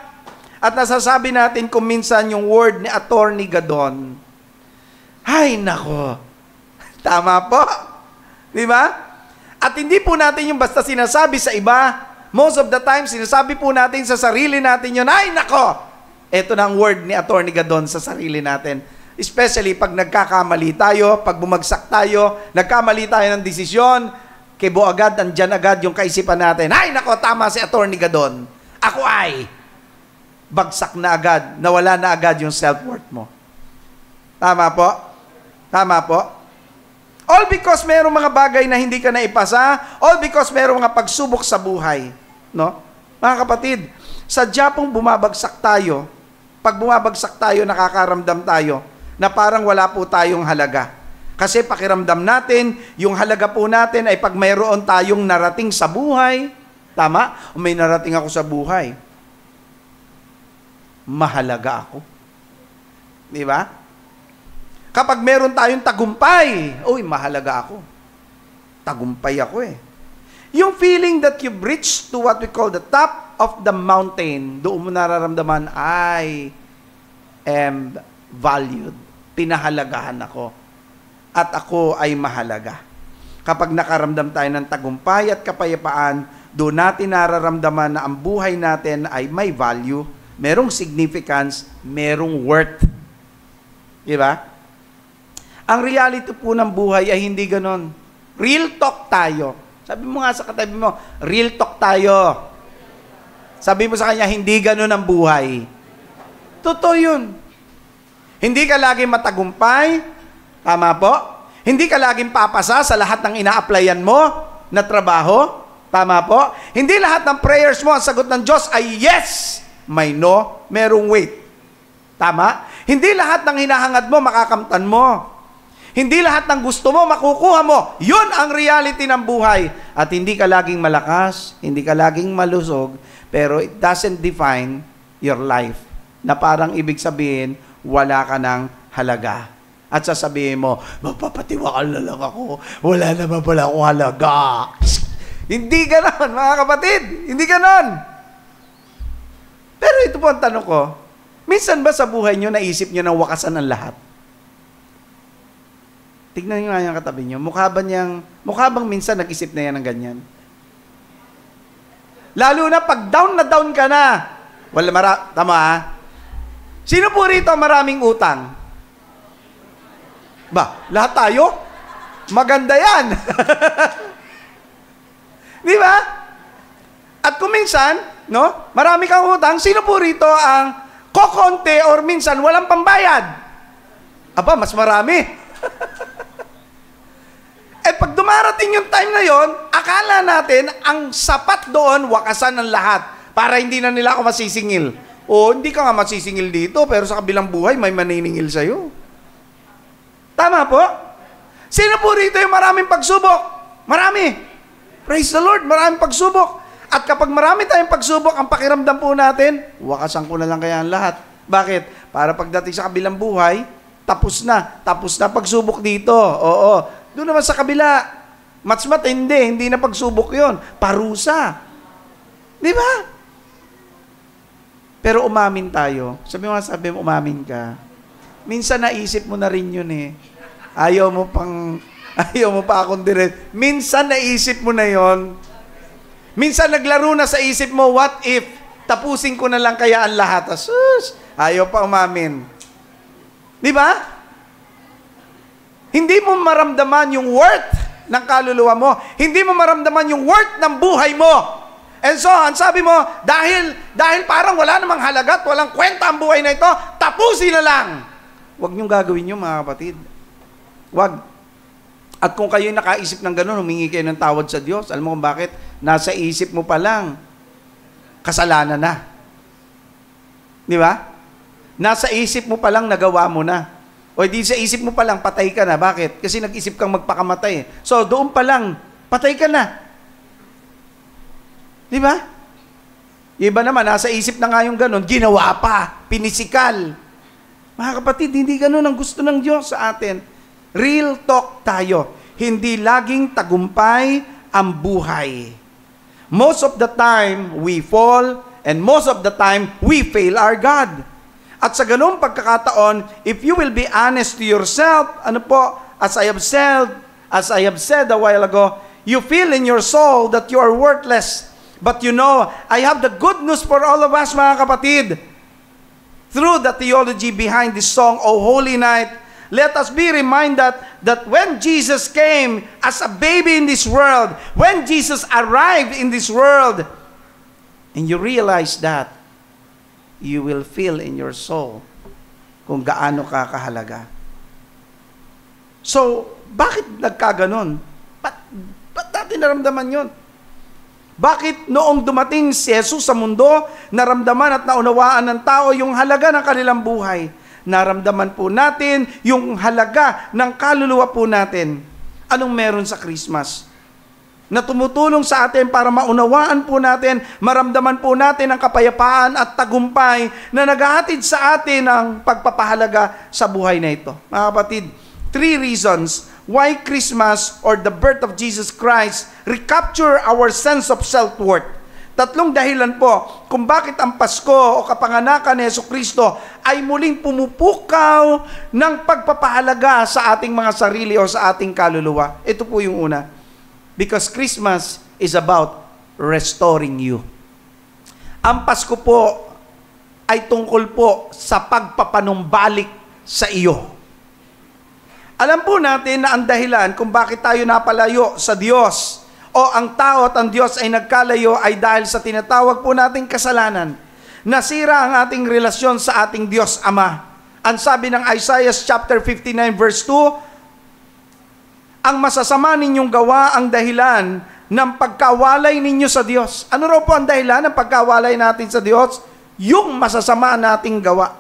A: At nasasabi natin kung minsan yung word ni Attorney Gadon, ay nako, tama po. Di ba? At hindi po natin yung basta sinasabi sa iba. Most of the time, sinasabi po natin sa sarili natin yun, ay nako! Ito na ang word ni Attorney Gadon sa sarili natin. Especially pag nagkakamali tayo, pag bumagsak tayo, nagkamali tayo ng desisyon, kibo agad, andyan agad yung kaisipan natin, ay nako, tama si Attorney Gadon. Ako ay bagsak na agad, nawala na agad yung self-worth mo. Tama po? Tama po? All because mayroong mga bagay na hindi ka naipasa, all because mayroong mga pagsubok sa buhay. No? Mga kapatid, sadya pong bumabagsak tayo. Pag bumabagsak tayo, nakakaramdam tayo na parang wala po tayong halaga. Kasi pakiramdam natin, yung halaga po natin ay pag mayroon tayong narating sa buhay, tama? O may narating ako sa buhay, mahalaga ako. Di ba? Kapag meron tayong tagumpay, uy, mahalaga ako. Tagumpay ako eh. Yung feeling that you've reached to what we call the top of the mountain, doon mo nararamdaman, I am valued. Pinahalagahan ako. At ako ay mahalaga. Kapag nakaramdam tayo ng tagumpay at kapayapaan, doon natin nararamdaman na ang buhay natin ay may value, merong significance, merong worth. Di ba? Ang reality po ng buhay ay hindi ganon. Real talk tayo. Sabi mo nga sa katabi mo, real talk tayo. Sabi mo sa kanya, hindi ganon ang buhay. Totoo yun. Hindi ka laging matagumpay. Tama po? Hindi ka laging papasa sa lahat ng ina-applyan mo na trabaho. Tama po? Hindi lahat ng prayers mo, ang sagot ng Diyos ay yes. May no, merong wait. Tama? Hindi lahat ng hinahangad mo, makakamtan mo. Hindi lahat ng gusto mo, makukuha mo. Yun ang reality ng buhay. At hindi ka laging malakas, hindi ka laging malusog, pero it doesn't define your life. Na parang ibig sabihin, wala ka ng halaga. At sasabihin mo, magpapatiwakal na lang ako. Wala naman pala akong halaga. Hindi ganon, mga kapatid. Hindi ganon. Pero ito po ang tanong ko, minsan ba sa buhay nyo, naisip nyo na wakasan ang lahat? Tignan nyo nga yung katabi nyo. Mukha bang minsan nag-isip na yan ng ganyan? Lalo na pag down na down ka na. Tama ha? Sino po rito maraming utang? Ba, lahat tayo? Maganda yan. Di ba? At kung minsan, no, marami kang utang, sino po rito ang kokonte or minsan walang pambayad? Aba, mas marami. Eh pag dumarating yung time na yon, akala natin ang sapat doon, wakasan ng lahat para hindi na nila ako masisingil. O hindi ka nga masisingil dito, pero sa kabilang buhay may maniningil sa'yo. Tama po? Sino po rito yung maraming pagsubok? Marami. Praise the Lord, maraming pagsubok. At kapag marami tayong pagsubok, ang pakiramdam po natin, wakasan ko na lang kaya ang lahat. Bakit? Para pagdating sa kabilang buhay, tapos na pagsubok dito. Oo. Doon naman sa kabila, mas matindi, hindi na pagsubok yon, parusa. Di ba? Pero umamin tayo. Sabi mo, umamin ka. Minsan naisip mo na rin yun eh. Ayaw mo pa akong direct. Minsan naisip mo na yon. Minsan naglaro na sa isip mo, what if, tapusin ko na lang kaya ang lahat. Asus, ayaw pa umamin. Di ba? Hindi mo maramdaman yung worth ng kaluluwa mo. Hindi mo maramdaman yung worth ng buhay mo. And so, ang sabi mo, dahil parang wala namang halaga at walang kwenta ang buhay na ito, tapusin na lang. Huwag niyong gagawin yun, mga kapatid. Huwag. At kung kayo'y nakaisip ng gano'n, humingi kayo ng tawad sa Diyos. Alam mo kung bakit? Nasa isip mo pa lang, kasalanan na. Di ba? Nasa isip mo pa lang, nagawa mo na. O di sa isip mo pa lang, patay ka na. Bakit? Kasi nag-isip kang magpakamatay. So, doon pa lang, patay ka na. Di ba? Iba naman, nasa isip na nga yung gano'n, ginawa pa, pinisikal. Mga kapatid, hindi gano'n ang gusto ng Diyos sa atin. Real talk tayo. Hindi laging tagumpay ang buhay. Most of the time, we fall, and most of the time, we fail our God. At sa ganung pagkakataon, if you will be honest to yourself, as I have said a while ago, you feel in your soul that you are worthless. But you know, I have the good news for all of us, mga kapatid. Through the theology behind this song, O Holy Night, let us be reminded that when Jesus came as a baby in this world, when Jesus arrived in this world, and you realize that, you will feel in your soul kung gaano ka kahalaga. So, bakit nagkaganon? Ba't natin naramdaman yun? Bakit noong dumating si Jesus sa mundo, naramdaman at naunawaan ng tao yung halaga ng kanilang buhay? Naramdaman po natin yung halaga ng kaluluwa po natin. Anong meron sa Christmas? Na tumutulong sa atin para maunawaan po natin, maramdaman po natin ang kapayapaan at tagumpay na naghahatid sa atin ang pagpapahalaga sa buhay na ito. Mga kapatid, 3 reasons why Christmas or the birth of Jesus Christ recapture our sense of self-worth. 3 dahilan po kung bakit ang Pasko o kapanganakan ni Jesucristo ay muling pumupukaw ng pagpapahalaga sa ating mga sarili o sa ating kaluluwa. Ito po yung una. Because Christmas is about restoring you. Ang Pasko po ay tungkol po sa pagpapanumbalik sa iyo. Alam po natin na ang dahilan kung bakit tayo napalayo sa Diyos o ang tao at ang Diyos ay nagkalayo ay dahil sa tinatawag po nating kasalanan. Nasira ang ating relasyon sa ating Diyos Ama. Ang sabi ng Isaiah chapter 59 verse 2, ang masasama ninyong gawa ang dahilan ng pagkawalay ninyo sa Diyos. Ano raw po ang dahilan ng pagkawalay natin sa Diyos? Yung masasama nating gawa.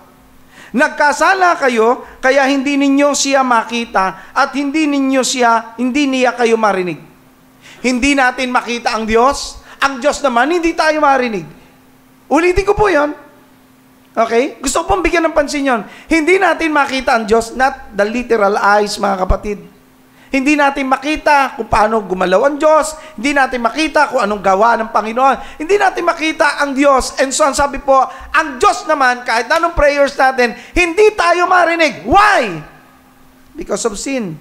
A: Nagkasala kayo, kaya hindi ninyo siya makita at hindi niya kayo marinig. Hindi natin makita ang Diyos naman, hindi tayo marinig. Ulitin ko po yun. Okay? Gusto ko pong bigyan ng pansin yun. Hindi natin makita ang Diyos, not the literal eyes, mga kapatid. Hindi natin makita kung paano gumalaw ang Diyos. Hindi natin makita kung anong gawa ng Panginoon. Hindi natin makita ang Diyos. And so, ang sabi po, ang Diyos naman, kahit anong prayers natin, hindi tayo marinig. Why? Because of sin.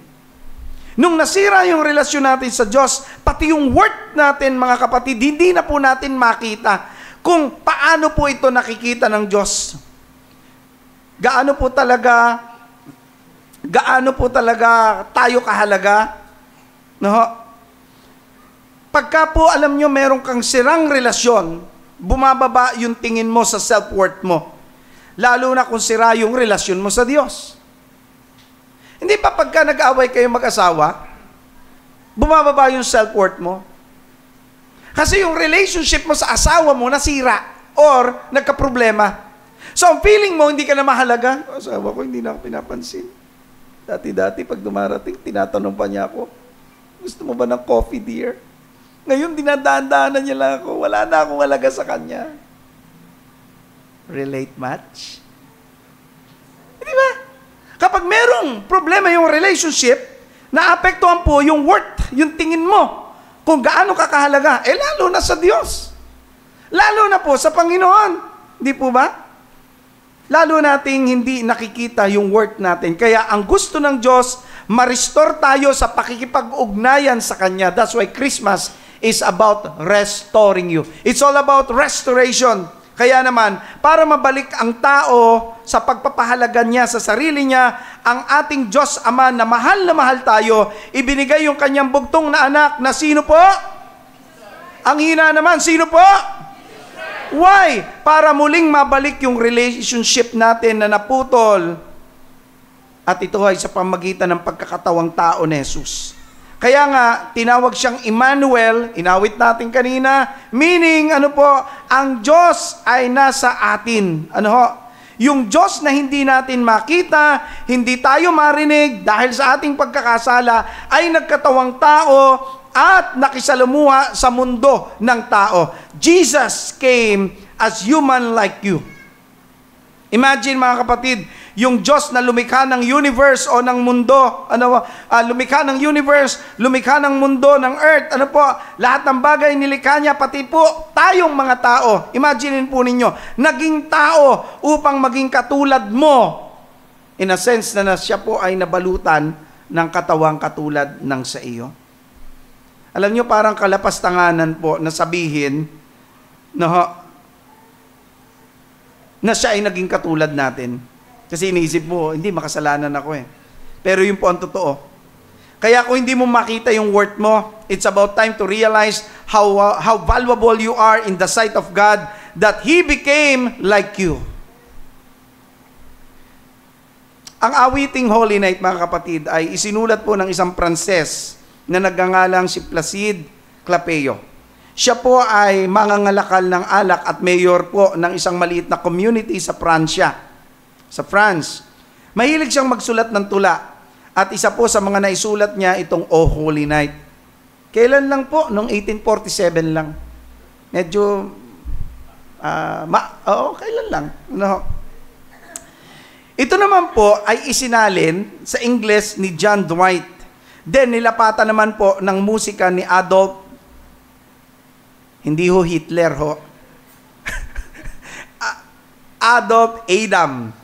A: Nung nasira yung relasyon natin sa Diyos, pati yung worth natin, mga kapatid, hindi na po natin makita kung paano po ito nakikita ng Diyos. Gaano po talaga tayo kahalaga? No? Pagka po, alam nyo, meron kang sirang relasyon, bumababa yung tingin mo sa self-worth mo. Lalo na kung sira yung relasyon mo sa Diyos. Hindi pa pagka nag-away kayo mag-asawa, bumababa yung self-worth mo. Kasi yung relationship mo sa asawa mo nasira or nagka-problema. So, ang feeling mo, hindi ka na mahalaga. Asawa ko, hindi na ako pinapansin. Dati-dati, pag dumarating, tinatanong pa niya ako, gusto mo ba ng coffee, dear? Ngayon, dinadaan-daanan niya lang ako. Wala na akong halaga sa kanya. Relate much? Di ba? Kapag merong problema yung relationship, naapektuhan po yung worth, yung tingin mo, kung gaano ka kahalaga, lalo na sa Diyos. Lalo na po sa Panginoon. Di po ba? Lalo nating hindi nakikita yung worth natin. Kaya ang gusto ng Diyos, ma-restore tayo sa pakikipag-ugnayan sa Kanya. That's why Christmas is about restoring you. It's all about restoration. Kaya naman, para mabalik ang tao sa pagpapahalaga niya sa sarili niya, ang ating Diyos Ama na mahal tayo, ibinigay yung Kanyang bugtong na anak na sino po? Ang hina naman, sino po? Why? Para muling mabalik yung relationship natin na naputol. At ito ay sa pamagitan ng pagkakatawang tao ni Jesus. Kaya nga, tinawag siyang Emmanuel, inawit natin kanina, meaning, ang Diyos ay nasa atin. Yung Diyos na hindi natin makita, hindi tayo marinig dahil sa ating pagkakasala, ay nagkatawang tao at nakisalamuha sa mundo ng tao. Jesus came as human like you. Imagine mga kapatid, yung Diyos na lumikha ng universe o ng mundo, lumikha ng universe, lumikha ng mundo, ng earth, lahat ng bagay nilikha niya, pati po tayong mga tao. Imagine po ninyo, naging tao upang maging katulad mo. In a sense na siya po ay nabalutan ng katawang katulad ng sa iyo. Alam nyo, parang kalapastanganan po na sabihin na siya ay naging katulad natin. Kasi iniisip mo, hindi, makasalanan ako eh. Pero yun po ang totoo. Kaya kung hindi mo makita yung worth mo, it's about time to realize how valuable you are in the sight of God, that He became like you. Ang awiting Holy Night, mga kapatid, ay isinulat po ng isang Pranses na nagngangalang si Placide Clapeo. Siya po ay mangangalakal ng alak at mayor po ng isang maliit na community sa Pransya. Sa France. Mahilig siyang magsulat ng tula. At isa po sa mga naisulat niya itong O Holy Night. Kailan lang po? Noong 1847 lang. Medyo, kailan lang. Ito naman po ay isinalin sa Ingles ni John Dwight. Then, nilapatan naman po ng musika ni Adolf, hindi ho Hitler ho, Adolf Adam.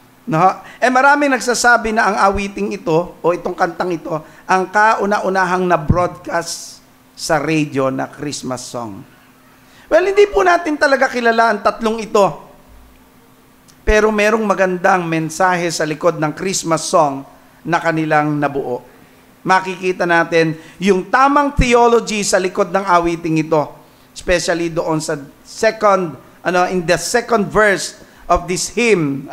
A: Maraming nagsasabi na ang awiting ito, o itong kantang ito, ang kauna-unahang na-broadcast sa radio na Christmas song. Well, hindi po natin talaga kilala ang tatlong ito. Pero merong magandang mensahe sa likod ng Christmas song na kanilang nabuo. Makikita natin yung tamang theology sa likod ng awiting ito. Especially doon sa in the second verse of this hymn.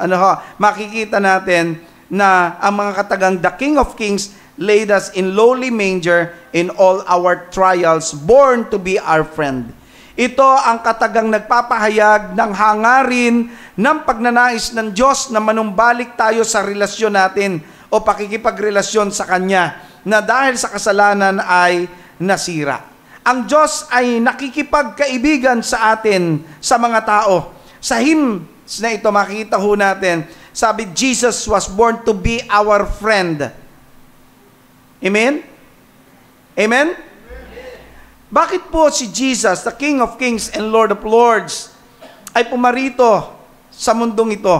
A: Makikita natin na ang mga katagang, the King of Kings laid us in lowly manger in all our trials, born to be our friend. Ito ang katagang nagpapahayag ng hangarin ng pagnanais ng Diyos na manumbalik tayo sa relasyon natin o pakikipagrelasyon sa Kanya na dahil sa kasalanan ay nasira. Ang Diyos ay nakikipagkaibigan sa atin, sa mga tao. Sa hymns na ito, makikita ho natin, sabi, Jesus was born to be our friend. Amen? Amen? Bakit po si Jesus, the King of Kings and Lord of Lords, ay pumarito sa mundong ito?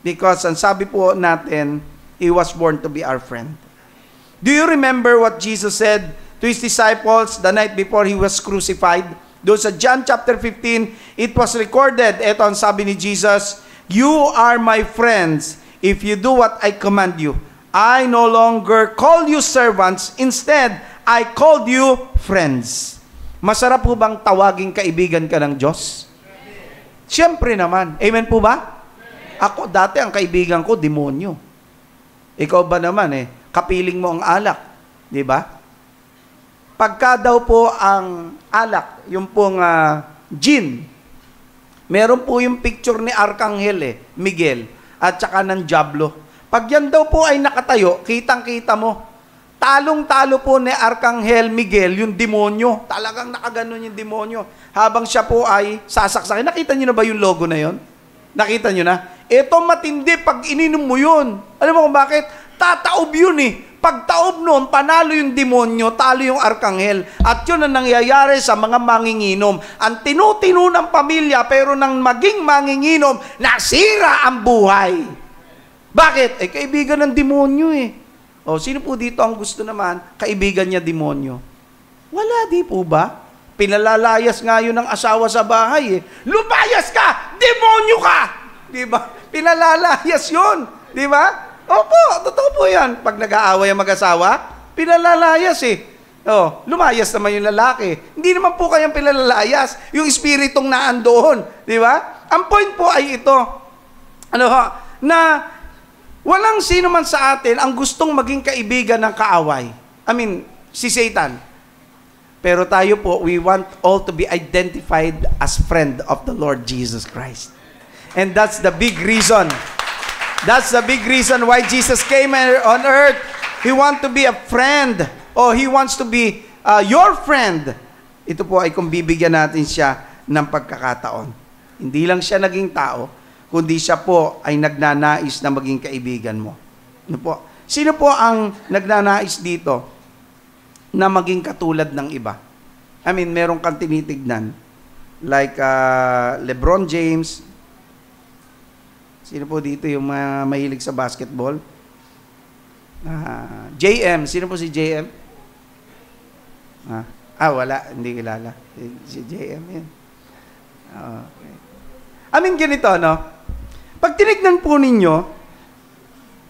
A: Because ang sabi po natin, He was born to be our friend. Do you remember what Jesus said to His disciples the night before He was crucified? Doon sa John chapter 15, it was recorded, eto ang sabi ni Jesus, "You are my friends if you do what I command you. I no longer call you servants, instead, I called you friends." Masarap po bang tawaging kaibigan ka ng Diyos? Siyempre naman. Amen po ba? Ako, dati ang kaibigan ko, demonyo. Ikaw ba naman kapiling mo ang alak. Di ba? Pagka daw po ang alak, yung pong gin, meron po yung picture ni Arkanghel Miguel, at saka ng Diablo. Pag yan daw po ay nakatayo, kitang-kita mo. talong-talo po ni Arkanghel Miguel, yung demonyo. Talagang nakaganon yung demonyo. Habang siya po ay sasaksakin. Nakita niyo na ba yung logo na yon? Nakita niyo na? Ito matindi pag ininom mo yun. Alam mo kung bakit? Tataob yun eh. Pag taob noon, panalo yung demonyo, talo yung Arkanghel. At yun ang nangyayari sa mga manginginom. Ang tinutino ng pamilya, pero nang maging manginginom, nasira ang buhay. Bakit? Eh, kaibigan ng demonyo eh. O, sino po dito ang gusto naman, kaibigan niya demonyo? Wala, di po ba? Pinalalayas nga yun ng asawa sa bahay eh. Lumayas ka! Demonyo ka! Di ba? Pinalalayas yun. Di ba? Opo, totoo po yan. Pag nag-aaway ang mag-asawa, pinalalayas eh. Oh, lumayas naman yung lalaki. Hindi naman po kayang pinalalayas. Yung espiritong naandoon. Di ba? Ang point po ay ito. Ano ho? Na walang sino man sa atin ang gustong maging kaibigan ng kaaway. I mean, si Satan. Pero tayo po, we want all to be identified as friend of the Lord Jesus Christ. And that's the big reason. That's the big reason why Jesus came on earth. He wants to be a friend. Oh, He wants to be your friend. Ito po ay kung bibigyan natin siya ng pagkakataon. Hindi lang siya naging tao, kundi siya po ay nagnanais na maging kaibigan mo. Ano po? Sino po ang nagnanais dito na maging katulad ng iba? I mean, meron kang tinitignan. Like LeBron James. Sino po dito yung mahilig sa basketball? JM. Sino po si JM? Wala. Hindi kilala. Si JM yan. Okay. I mean, ganito, no? Pag tinignan po ninyo,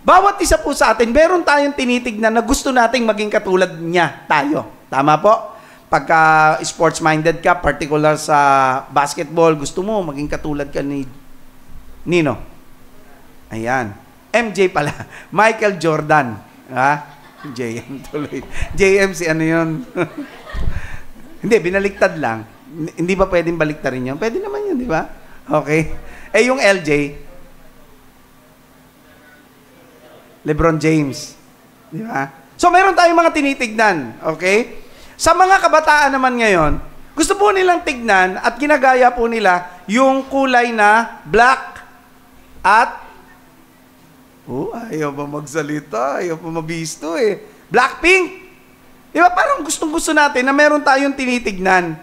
A: bawat isa po sa atin, meron tayong tinitignan na gusto nating maging katulad niya, tayo. Tama po? Pagka sports-minded ka, particular sa basketball, gusto mo maging katulad ka ni Nino. Ayan. MJ pala. Michael Jordan. JM tuloy. JM si ano yun? Hindi, binaliktad lang. Hindi ba pwedeng baliktarin yun? Pwede naman yun, di ba? Okay. Eh, yung LJ, LeBron James. Di ba? So, meron tayong mga tinitignan. Okay? Sa mga kabataan naman ngayon, gusto po nilang tignan at ginagaya po nila yung kulay na black at ayaw pa magsalita, ayaw pa mabisto eh. Blackpink. Di ba? Parang gustong-gusto natin na meron tayong tinitignan.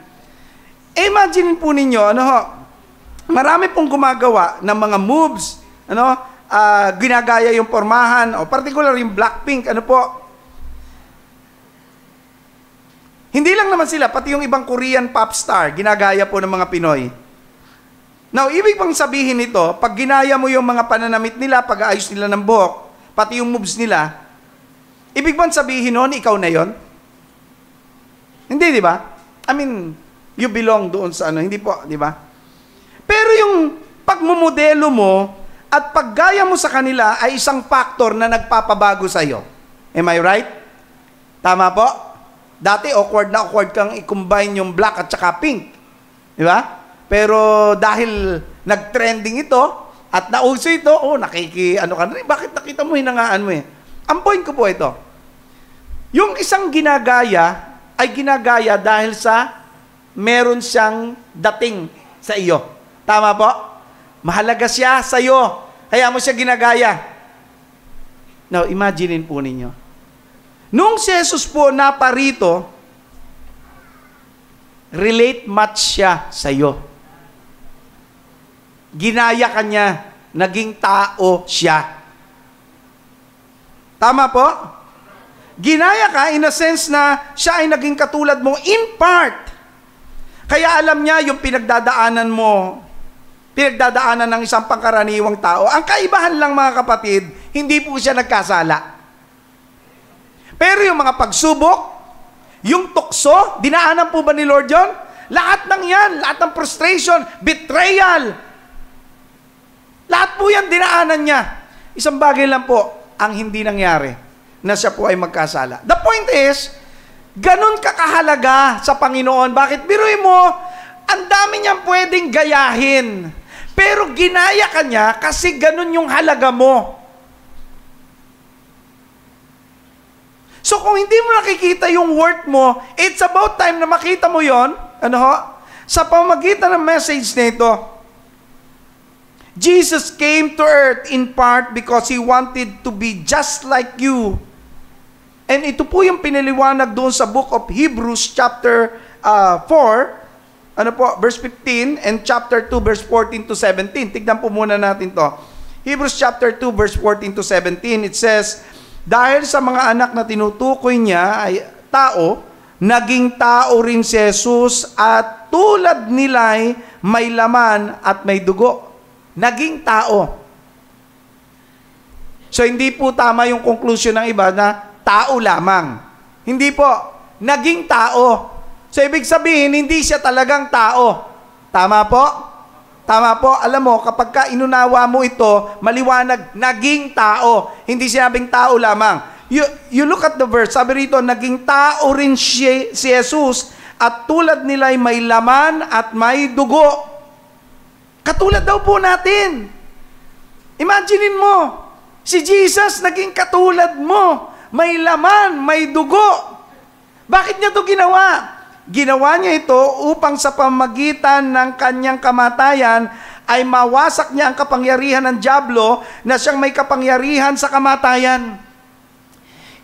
A: Imagine po ninyo, marami pong gumagawa ng mga moves, ginagaya yung pormahan, o particular yung Blackpink, Hindi lang naman sila, pati yung ibang Korean pop star, ginagaya po ng mga Pinoy. Now, ibig bang sabihin nito, pag ginaya mo yung mga pananamit nila, pag-aayos nila ng buhok, pati yung moves nila, ibig bang sabihin nun, ikaw na yon? Hindi, di ba? I mean, you belong doon sa hindi po, di ba? Pero yung pagmumodelo mo at paggaya mo sa kanila ay isang factor na nagpapabago sa iyo. Am I right? Tama po? Dati awkward na awkward kang i-combine yung black at saka pink. Di ba? Pero dahil nag-trending ito at nauso ito, ka na rin. Bakit nakita mo, hinangaan mo eh? Ang point ko po ito. Yung isang ginagaya ay ginagaya dahil sa meron siyang dating sa iyo. Tama po? Mahalaga siya sa iyo. Kaya mo siya ginagaya. Now, imaginein po ninyo. Nung si Jesus po naparito, relate much siya sa iyo. Ginaya ka niya, naging tao siya. Tama po? Ginaya ka in a sense na siya ay naging katulad mo in part. Kaya alam niya yung pinagdadaanan mo, pinagdadaanan ng isang pangkaraniwang tao. Ang kaibahan lang mga kapatid, hindi po siya nagkasala. Pero yung mga pagsubok, yung tukso, dinaanan po ba ni Lord yun? Lahat ng yan, lahat ng frustration, betrayal, lahat po yan dinaanan niya. Isang bagay lang po ang hindi nangyari, na siya po ay magkasala. The point is, ganun kakahalaga sa Panginoon. Bakit? Biruin mo, ang dami niyang pwedeng gayahin. Pero ginaya ka niya kasi ganun yung halaga mo. So kung hindi mo nakikita yung worth mo, it's about time na makita mo yon. Ano ho? Sa pamamagitan ng message nito, Jesus came to earth in part because He wanted to be just like you. And ito po yung pinaliwanag doon sa book of Hebrews chapter 4, verse 15, and chapter 2, verse 14 to 17. Tignan po muna natin to. Hebrews chapter 2, verse 14 to 17, it says, dahil sa mga anak na tinutukoy niya ay tao, naging tao rin si Jesus at tulad nila'y may laman at may dugo. Naging tao. So hindi po tama yung conclusion ng iba na tao lamang. Hindi po. Naging tao. So ibig sabihin, hindi siya talagang tao. Tama po? Tama po. Alam mo, kapag ka inunawa mo ito, maliwanag, naging tao. Hindi sinabing tao lamang. You look at the verse. Sabi rito, naging tao rin si Jesus at tulad nila'y may laman at may dugo. Katulad daw po natin. Imaginein mo, si Jesus naging katulad mo. May laman, may dugo. Bakit niya ito ginawa? Ginawa niya ito upang sa pamagitan ng kanyang kamatayan ay mawasak niya ang kapangyarihan ng dyablo na siyang may kapangyarihan sa kamatayan.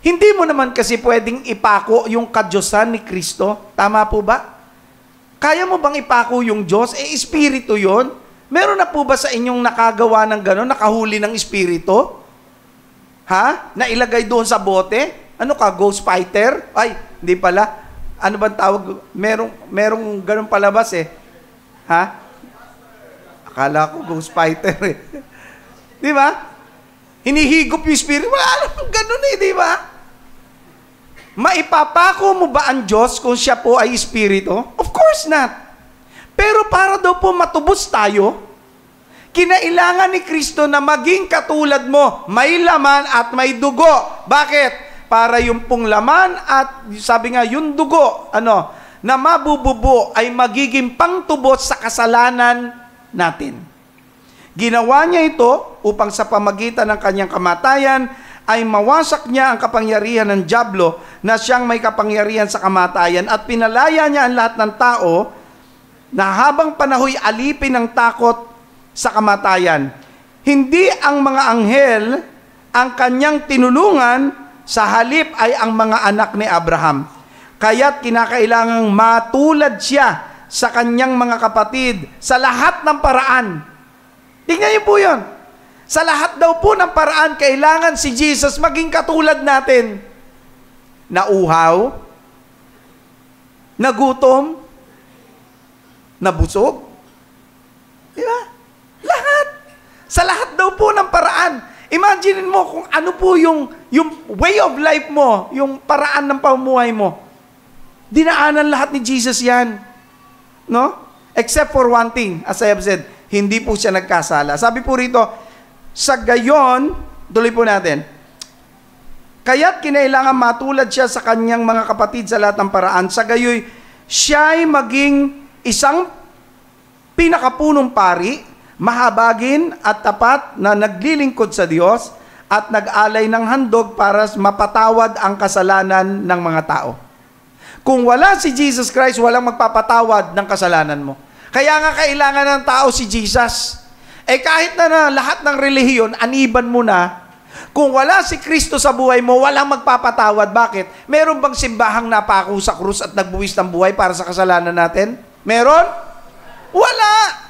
A: Hindi mo naman kasi pwedeng ipako yung kadyosan ni Kristo. Tama po ba? Kaya mo bang ipako yung Diyos? Espiritu yon. Meron na po ba sa inyong nakagawa ng gano'n, nakahuli ng espiritu? Ha? Nailagay doon sa bote? Ano ka, ghost fighter? Ay, hindi pala. Ano bang tawag? Merong ganun palabas eh. Ha? Akala ko ghost fighter eh. Di ba? Hinihigop yung spirit. Wala namang ganun eh, di ba? Maipapako mo ba ang Diyos kung siya po ay espiritu? Of course not. Pero para daw po matubos tayo, kinailangan ni Kristo na maging katulad mo, may laman at may dugo. Bakit? Para yung pong laman at sabi nga yung dugo na mabububo ay magiging pangtubos sa kasalanan natin. Ginawa niya ito upang sa pamagitan ng kanyang kamatayan ay mawasak niya ang kapangyarihan ng dyablo na siyang may kapangyarihan sa kamatayan at pinalaya niya ang lahat ng tao na habang panahoy alipin ng takot sa kamatayan. Hindi ang mga anghel ang kanyang tinulungan, sa halip ay ang mga anak ni Abraham. Kaya't kinakailangang matulad siya sa kanyang mga kapatid sa lahat ng paraan. Tingnan niyo po yun. Sa lahat daw po ng paraan, kailangan si Jesus maging katulad natin. Nauhaw, nagutom, nabusog. Di ba? Lahat. Sa lahat daw po ng paraan. Imagine mo kung ano po yung way of life mo, yung paraan ng pamumuhay mo. Dinaanan lahat ni Jesus yan. No? Except for one thing, as I have said, hindi po siya nagkasala. Sabi po rito, sa gayon, tuloy po natin, kaya't kinailangan matulad siya sa kanyang mga kapatid sa lahat ng paraan. Sa gayoy, siya'y maging isang pinakapunong pari, mahabagin at tapat na naglilingkod sa Diyos at nag-alay ng handog para mapatawad ang kasalanan ng mga tao. Kung wala si Jesus Christ, walang magpapatawad ng kasalanan mo. Kaya nga kailangan ng tao si Jesus. Kahit na lahat ng relihiyon, aniban mo na, kung wala si Kristo sa buhay mo, walang magpapatawad. Bakit? Meron bang simbahang napako sa krus at nagbuwis ng buhay para sa kasalanan natin? Meron? Wala!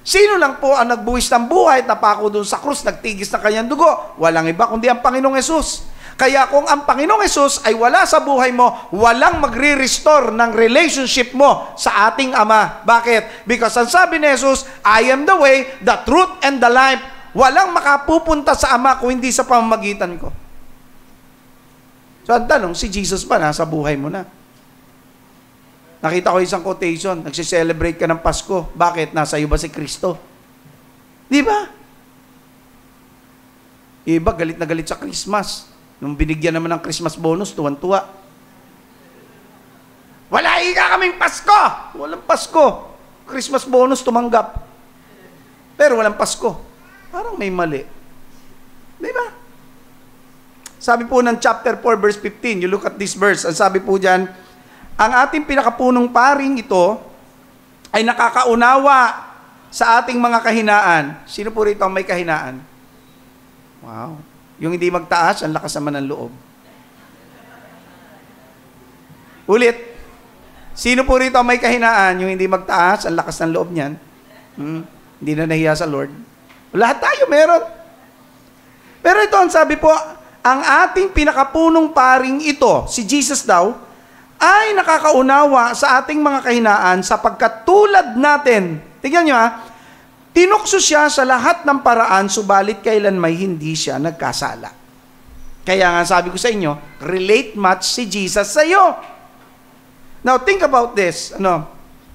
A: Sino lang po ang nagbuwis ng buhay, napako doon sa krus, nagtigis ng kanyang dugo? Walang iba kundi ang Panginoong Hesus. Kaya kung ang Panginoong Hesus ay wala sa buhay mo, walang magre-restore ng relationship mo sa ating Ama. Bakit? Because ang sabi ni Hesus, I am the way, the truth, and the life. Walang makapupunta sa Ama kung hindi sa pamamagitan ko. So ang tanong, si Jesus ba nasa buhay mo na? Nakita ko isang quotation, nagsiselebrate ka ng Pasko. Bakit? Nasa iyo ba si Kristo? Di ba? Iba, galit na galit sa Christmas. Nung binigyan naman ng Christmas bonus, tuwan-tuwa. Wala ika kaming Pasko! Walang Pasko. Christmas bonus, tumanggap. Pero walang Pasko. Parang may mali. Di ba? Sabi po ng chapter 4, verse 15, you look at this verse, ang sabi po dyan, ang ating pinakapunong paring ito ay nakakaunawa sa ating mga kahinaan. Sino po rito ang may kahinaan? Wow. Yung hindi magtaas, ang lakas naman ng loob. Ulit. Sino po rito ang may kahinaan? Yung hindi magtaas, ang lakas ng loob niyan. Hindi na nahiya sa Lord. Lahat tayo meron. Pero ito ang sabi po, ang ating pinakapunong paring ito, si Jesus daw, ay nakakaunawa sa ating mga kahinaan sapagkat tulad natin, tignan nyo tinukso siya sa lahat ng paraan, subalit kailan may hindi siya nagkasala. Kaya nga sabi ko sa inyo, relate much si Jesus sa iyo. Now think about this.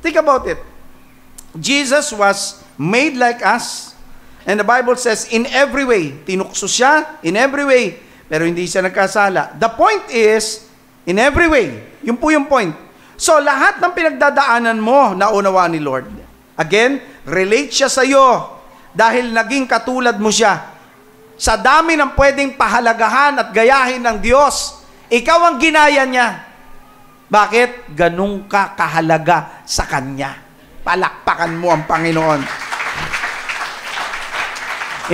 A: Think about it. Jesus was made like us, and the Bible says, in every way, tinukso siya, in every way, pero hindi siya nagkasala. The point is, in every way. Yun po yung point. So, lahat ng pinagdadaanan mo, naunawaan ni Lord. Again, relate siya sa iyo dahil naging katulad mo siya. Sa dami ng pwedeng pahalagahan at gayahin ng Diyos, ikaw ang ginaya niya. Bakit? Ganun ka kahalaga sa Kanya. Palakpakan mo ang Panginoon.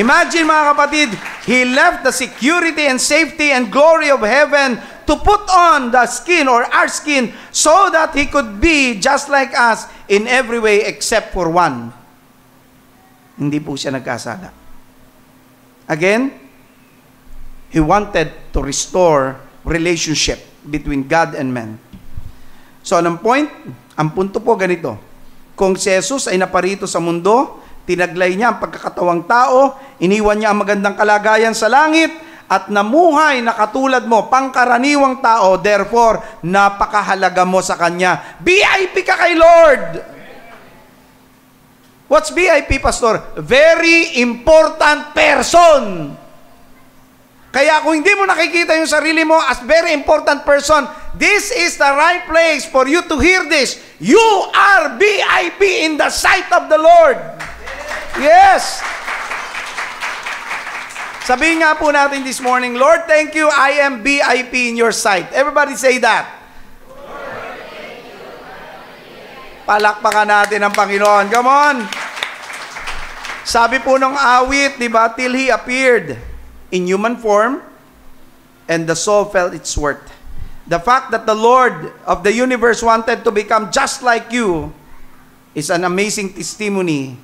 A: Imagine mga kapatid, He left the security and safety and glory of heaven to put on the skin or our skin so that He could be just like us in every way except for one. Hindi po siya nagkasala. Again, He wanted to restore relationship between God and man. So, anong point? Ang punto po ganito. Kung si Jesus ay naparito sa mundo, tinaglay niya ang pagkakatawang tao, iniwan niya ang magandang kalagayan sa langit, at namuhay na katulad mo, pangkaraniwang tao, therefore, napakahalaga mo sa Kanya. VIP ka kay Lord! What's VIP, Pastor? Very important person! Kaya kung hindi mo nakikita yung sarili mo as very important person, this is the right place for you to hear this. You are VIP in the sight of the Lord. Yes! Sabihin nga po natin this morning, Lord, thank you, I am VIP in your sight. Everybody say that. Palakpakan natin ang Panginoon. Come on! Sabi po ng awit, di ba, till He appeared in human form, and the soul felt its worth. The fact that the Lord of the universe wanted to become just like you is an amazing testimony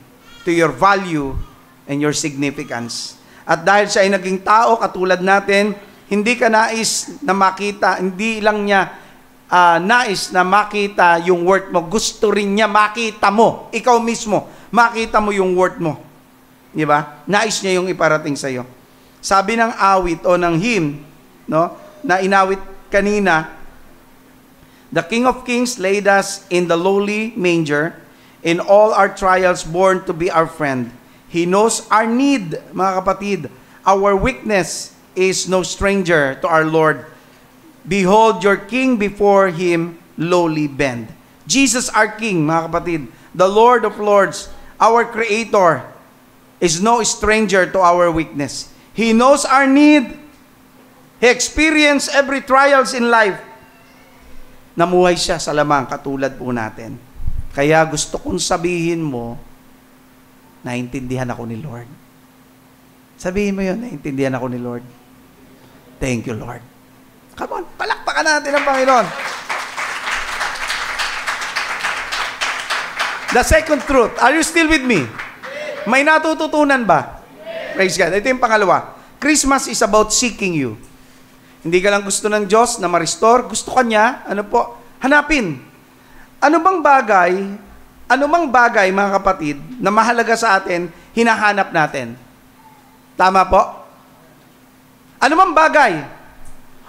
A: to your value and your significance. At dahil siya ay naging tao katulad natin, hindi ka nais na makita, hindi lang niya nais na makita yung worth mo. Gusto rin niya makita mo, ikaw mismo, makita mo yung worth mo. Di ba? Nais niya yung iparating sa iyo. Sabi ng awit o ng hymn, no, na inawit kanina, the King of Kings laid us in the lowly manger, in all our trials born to be our friend. He knows our need, mga kapatid. Our weakness is no stranger to our Lord. Behold your King before Him lowly bend. Jesus our King, mga kapatid, the Lord of Lords, our Creator, is no stranger to our weakness. He knows our need. He experienced every trials in life. Namuhay siya sa lamang katulad po natin. Kaya gusto kong sabihin mo, naintindihan ako ni Lord. Sabihin mo yun, naintindihan ako ni Lord. Thank you, Lord. Come on, palakpakan natin ang Panginoon. The second truth, are you still with me? May natututunan ba? Praise God. Ito yung pangalawa. Christmas is about seeking you. Hindi ka lang gusto ng Diyos na ma-restore. Gusto ka niya, hanapin. Ano bang bagay, mga kapatid, na mahalaga sa atin, hinahanap natin? Tama po? Ano bang bagay?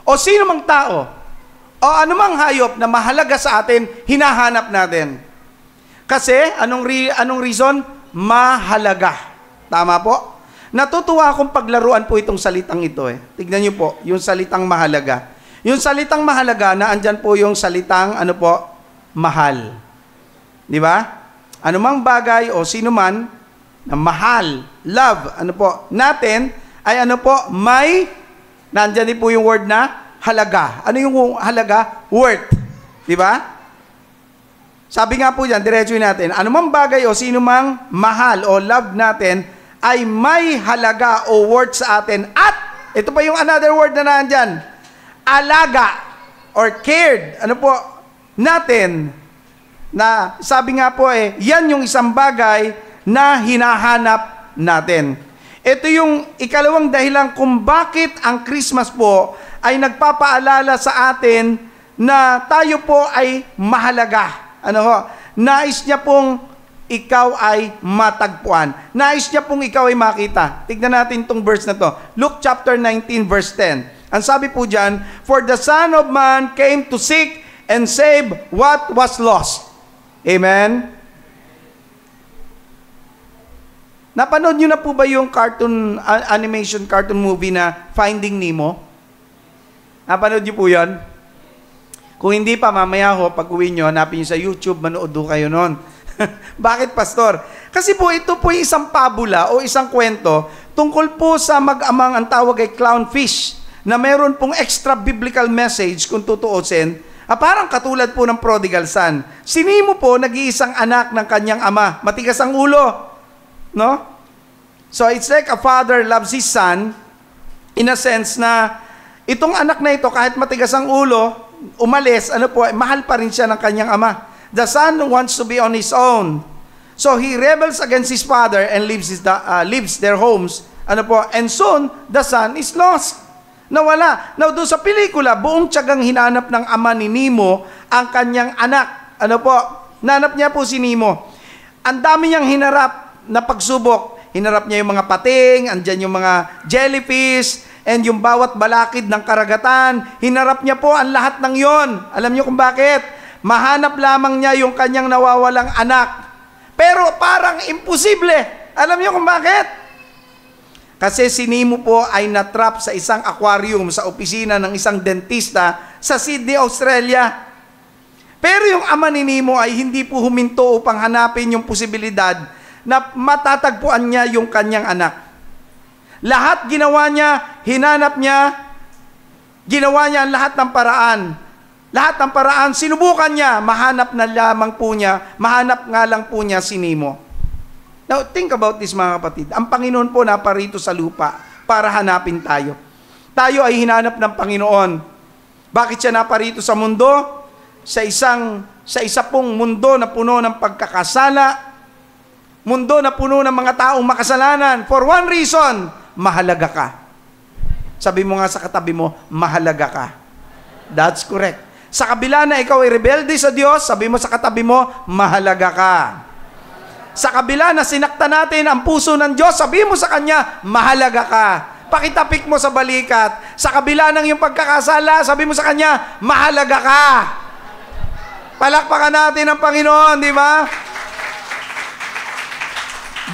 A: O sino mang tao? O ano mang hayop na mahalaga sa atin, hinahanap natin? Kasi, anong reason? Mahalaga. Tama po? Natutuwa akong paglaruan po itong salitang ito eh. Tignan niyo po, yung salitang mahalaga. Yung salitang mahalaga, na andyan po yung salitang, mahal. Di ba? Anumang bagay o sino man na mahal, love, natin, ay may Nandyan din po yung word na halaga. Ano yung halaga? Worth. Di ba? Sabi nga po dyan, diretsuin natin, anumang bagay o sino mang mahal o love natin ay may halaga o worth sa atin. At, ito pa yung another word na nandyan, alaga or cared, ano po, natin, na sabi nga po yan yung isang bagay na hinahanap natin. Ito yung ikalawang dahilan kung bakit ang Christmas po ay nagpapaalala sa atin na tayo po ay mahalaga. Ano ho? Nais niya pong ikaw ay matagpuan. Nais niya pong ikaw ay makita. Tignan natin itong verse na to. Luke chapter 19 verse 10. Ang sabi po dyan, for the Son of Man came to seek and save what was lost. Amen? Napanood nyo na po ba yung animation cartoon movie na Finding Nemo? Napanood nyo po yun? Kung hindi pa, mamaya ho, pag uwi nyo, hanapin nyo sa YouTube, manood do kayo nun. Bakit, Pastor? Kasi po, ito po yung isang pabula o isang kwento tungkol po sa mag-amang ang tawag ay clownfish na meron pong extra biblical message kung tutuusin. Parang katulad po ng prodigal son. Si Nemo po, nag-iisang anak ng kanyang ama. Matigas ang ulo. No? So, it's like a father loves his son in a sense na itong anak na ito, kahit matigas ang ulo, umalis, mahal pa rin siya ng kanyang ama. The son wants to be on his own. So he rebels against his father and leaves their homes. And soon, the son is lost. Nawala. Now, doon sa pelikula, buong tiyagang hinanap ng ama ni Nemo ang kanyang anak. Nanap niya po si Nemo. Ang dami niyang hinarap na pagsubok. Hinarap niya yung mga pating, andyan yung mga jellyfish, and yung bawat balakid ng karagatan, hinarap niya po ang lahat ng yon. Alam niyo kung bakit? Mahanap lamang niya yung kanyang nawawalang anak. Pero parang imposible. Alam niyo kung bakit? Kasi si Nemo po ay natrap sa isang aquarium sa opisina ng isang dentista sa Sydney, Australia. Pero yung ama ni Nemo ay hindi po huminto upang hanapin yung posibilidad na matatagpuan niya yung kanyang anak. Lahat ginawa niya, hinanap niya, ginawa niya ang lahat ng paraan. Lahat ng paraan, sinubukan niya, mahanap nga lang po niya si Nemo. Now, think about this mga kapatid. Ang Panginoon po naparito sa lupa para hanapin tayo. Tayo ay hinanap ng Panginoon. Bakit siya naparito sa mundo? Sa isa pong mundo na puno ng pagkakasala, mundo na puno ng mga taong makasalanan. For one reason, mahalaga ka. Sabi mo nga sa katabi mo, mahalaga ka. That's correct. Sa kabila na ikaw ay rebelde sa Diyos, sabi mo sa katabi mo, mahalaga ka. Sa kabila na sinaktan natin ang puso ng Diyos, sabi mo sa Kanya, mahalaga ka. Pakitapik mo sa balikat. Sa kabila ng iyong pagkakasala, sabi mo sa Kanya, mahalaga ka. Palakpakan natin ang Panginoon, di ba?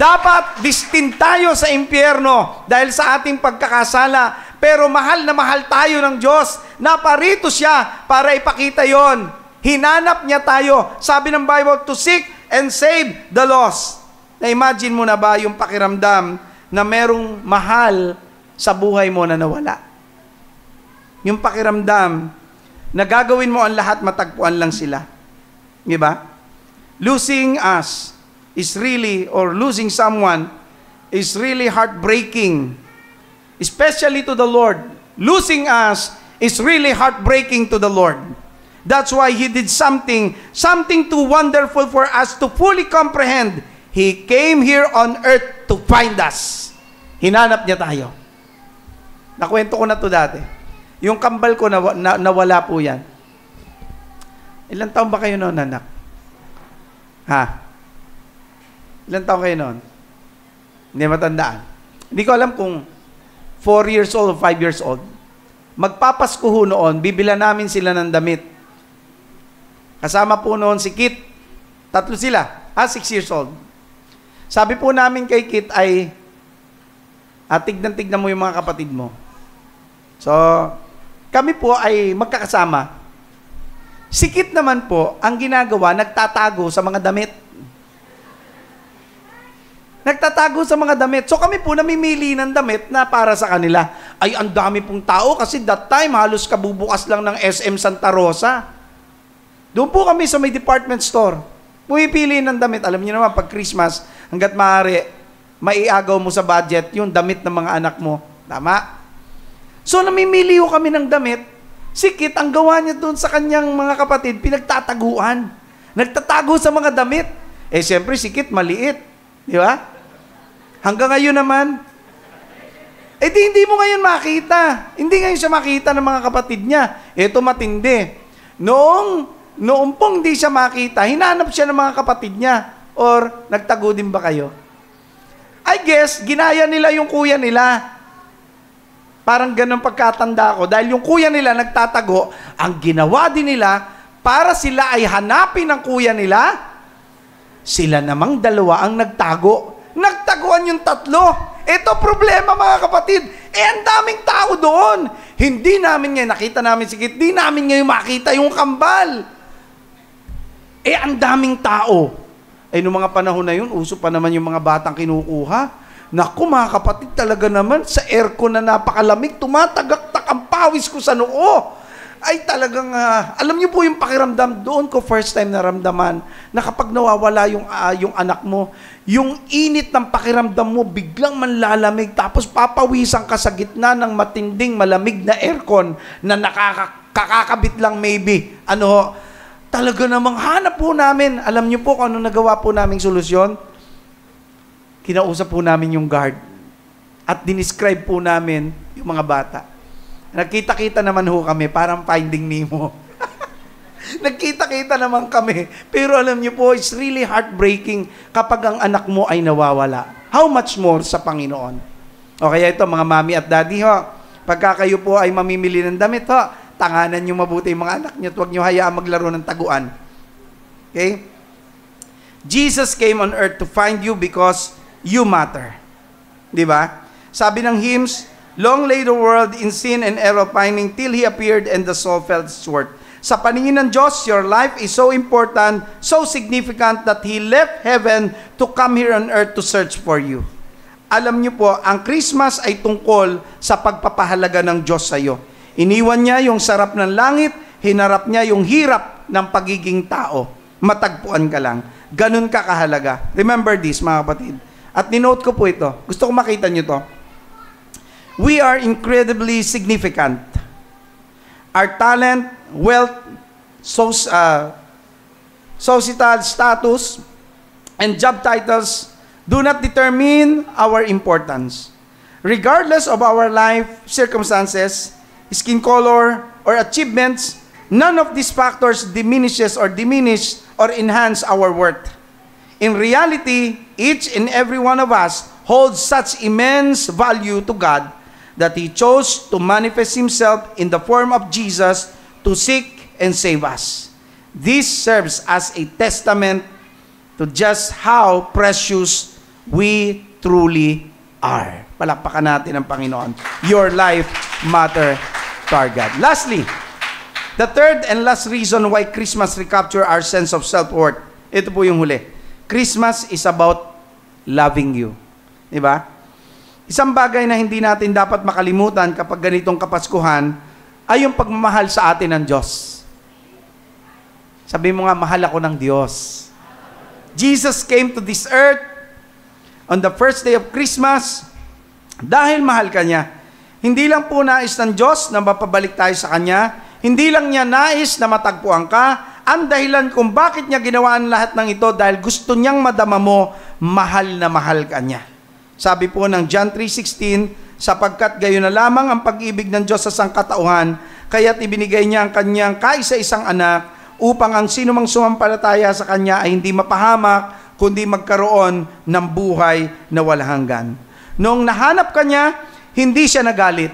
A: Dapat distin tayo sa impyerno dahil sa ating pagkakasala. Pero mahal na mahal tayo ng Diyos. Naparito siya para ipakita yon. Hinanap niya tayo. Sabi ng Bible, to seek and save the lost. Na-imagine mo na ba yung pakiramdam na merong mahal sa buhay mo na nawala? Yung pakiramdam na gagawin mo ang lahat, matagpuan lang sila. Di ba? Losing us is really, or losing someone, is really heartbreaking. Especially to the Lord. Losing us is really heartbreaking to the Lord. That's why He did something too wonderful for us to fully comprehend. He came here on earth to find us. Hinanap niya tayo. Nakwento ko na to dati. Yung kambal ko nawala po yan. Ilang taon ba kayo noon, anak? Ha? Ilang taon kayo noon? Hindi matandaan. Hindi ko alam kung 4 years old o 5 years old. Magpapasko ho noon, bibila namin sila ng damit. Kasama po noon si Kit. 3 sila. 6 years old. Sabi po namin kay Kit ay, tignan mo yung mga kapatid mo. So, kami po ay magkakasama. Si Kit naman po, ang ginagawa, nagtatago sa mga damit. Nagtatago sa mga damit. So kami po namimili ng damit na para sa kanila. ay ang dami pong tao kasi that time halos kabubukas lang ng SM Santa Rosa. Doon po kami sa may department store. Pumipili ng damit. Alam niyo naman, pag Christmas, hanggat maaari, maiagaw mo sa budget yung damit ng mga anak mo. Tama? So, namimili ko kami ng damit. Si Kit, ang gawa niya doon sa kanyang mga kapatid, pinagtataguan. Nagtatago sa mga damit. Eh, siyempre, si Kit maliit. Di ba? Hanggang ngayon naman, eh di hindi mo ngayon makita. Hindi ngayon siya makita ng mga kapatid niya. Ito matindi. Noong pong hindi siya makita, hinanap siya ng mga kapatid niya. Or, nagtago din ba kayo? I guess, ginaya nila yung kuya nila. Parang ganun pagkatanda ko. Dahil yung kuya nila nagtatago, ang ginawa din nila, para sila ay hanapin ng kuya nila, sila namang dalawa ang nagtago. Nagtaguan yung tatlo. Ito problema mga kapatid. Ang daming tao doon. Hindi namin ngayon, nakita namin si Kit, hindi namin ngayon makita yung kambal. Ang daming tao. Noong mga panahon na yun, uso pa naman yung mga batang kinukuha. Naku mga kapatid, talaga naman, sa aircon na napakalamig, tumatagaktak ang pawis ko sa noo. Ay talagang, alam niyo po yung pakiramdam, doon ko first time naramdaman na kapag nawawala yung anak mo, yung init ng pakiramdam mo, biglang manlalamig, tapos papawisan ka sa gitna ng matinding malamig na aircon na nakakakabit lang maybe. Talaga namang hanap po namin. Alam niyo po kung ano nagawa po naming solusyon? Kinausap po namin yung guard at dinescribe po namin yung mga bata. Nagkita-kita naman ho kami, parang Finding Nemo. Nagkita-kita naman kami. Pero alam niyo po, it's really heartbreaking kapag ang anak mo ay nawawala. How much more sa Panginoon? O kaya ito, mga mami at daddy ho, pagka kayo po ay mamimili ng damit ho, tanganan niyo mabuti yung mga anak niyo at huwag niyo hayaan maglaro ng taguan. Okay? Jesus came on earth to find you because you matter. Di ba? Sabi ng hymns, long lay the world in sin and error pining till He appeared and the soul felt its worth. Sa paningin ng Diyos, your life is so important, so significant that He left heaven to come here on earth to search for you. Alam niyo po, ang Christmas ay tungkol sa pagpapahalaga ng Diyos sa iyo. Iniwan niya yung sarap ng langit, hinarap niya yung hirap ng pagiging tao. Matagpuan ka lang. Ganun ka kahalaga. Remember this, mga kapatid. At ninote ko po ito. Gusto ko makita niyo to. We are incredibly significant. Our talent, wealth, societal status, and job titles do not determine our importance. Regardless of our life circumstances, skin color, or achievements, none of these factors diminish or enhance our worth. In reality, each and every one of us holds such immense value to God that He chose to manifest Himself in the form of Jesus to seek and save us. This serves as a testament to just how precious we truly are. Palakpakan natin ang Panginoon. Your life matter to our God. Lastly, the third and last reason why Christmas recapture our sense of self-worth. Ito po yung huli. Christmas is about loving you. Diba? Isang bagay na hindi natin dapat makalimutan kapag ganitong Kapaskuhan ay yung pagmamahal sa atin ng Diyos. Sabi mo nga, mahal ako ng Diyos. Jesus came to this earth on the first day of Christmas dahil mahal ka niya. Hindi lang po nais ng Diyos na mapabalik tayo sa Kanya. Hindi lang niya nais na matagpuan ka. Ang dahilan kung bakit niya ginawa ang lahat ng ito dahil gusto niyang madama mo, mahal na mahal ka niya. Sabi po ng John 3:16, sapagkat gayon na lamang ang pag-ibig ng Diyos sa sangkatauhan, kaya't ibinigay niya ang kanyang kaisa-isang anak upang ang sino mang sumampalataya sa Kanya ay hindi mapahamak, kundi magkaroon ng buhay na walang hanggan. Noong nahanap ka niya, hindi siya nagalit.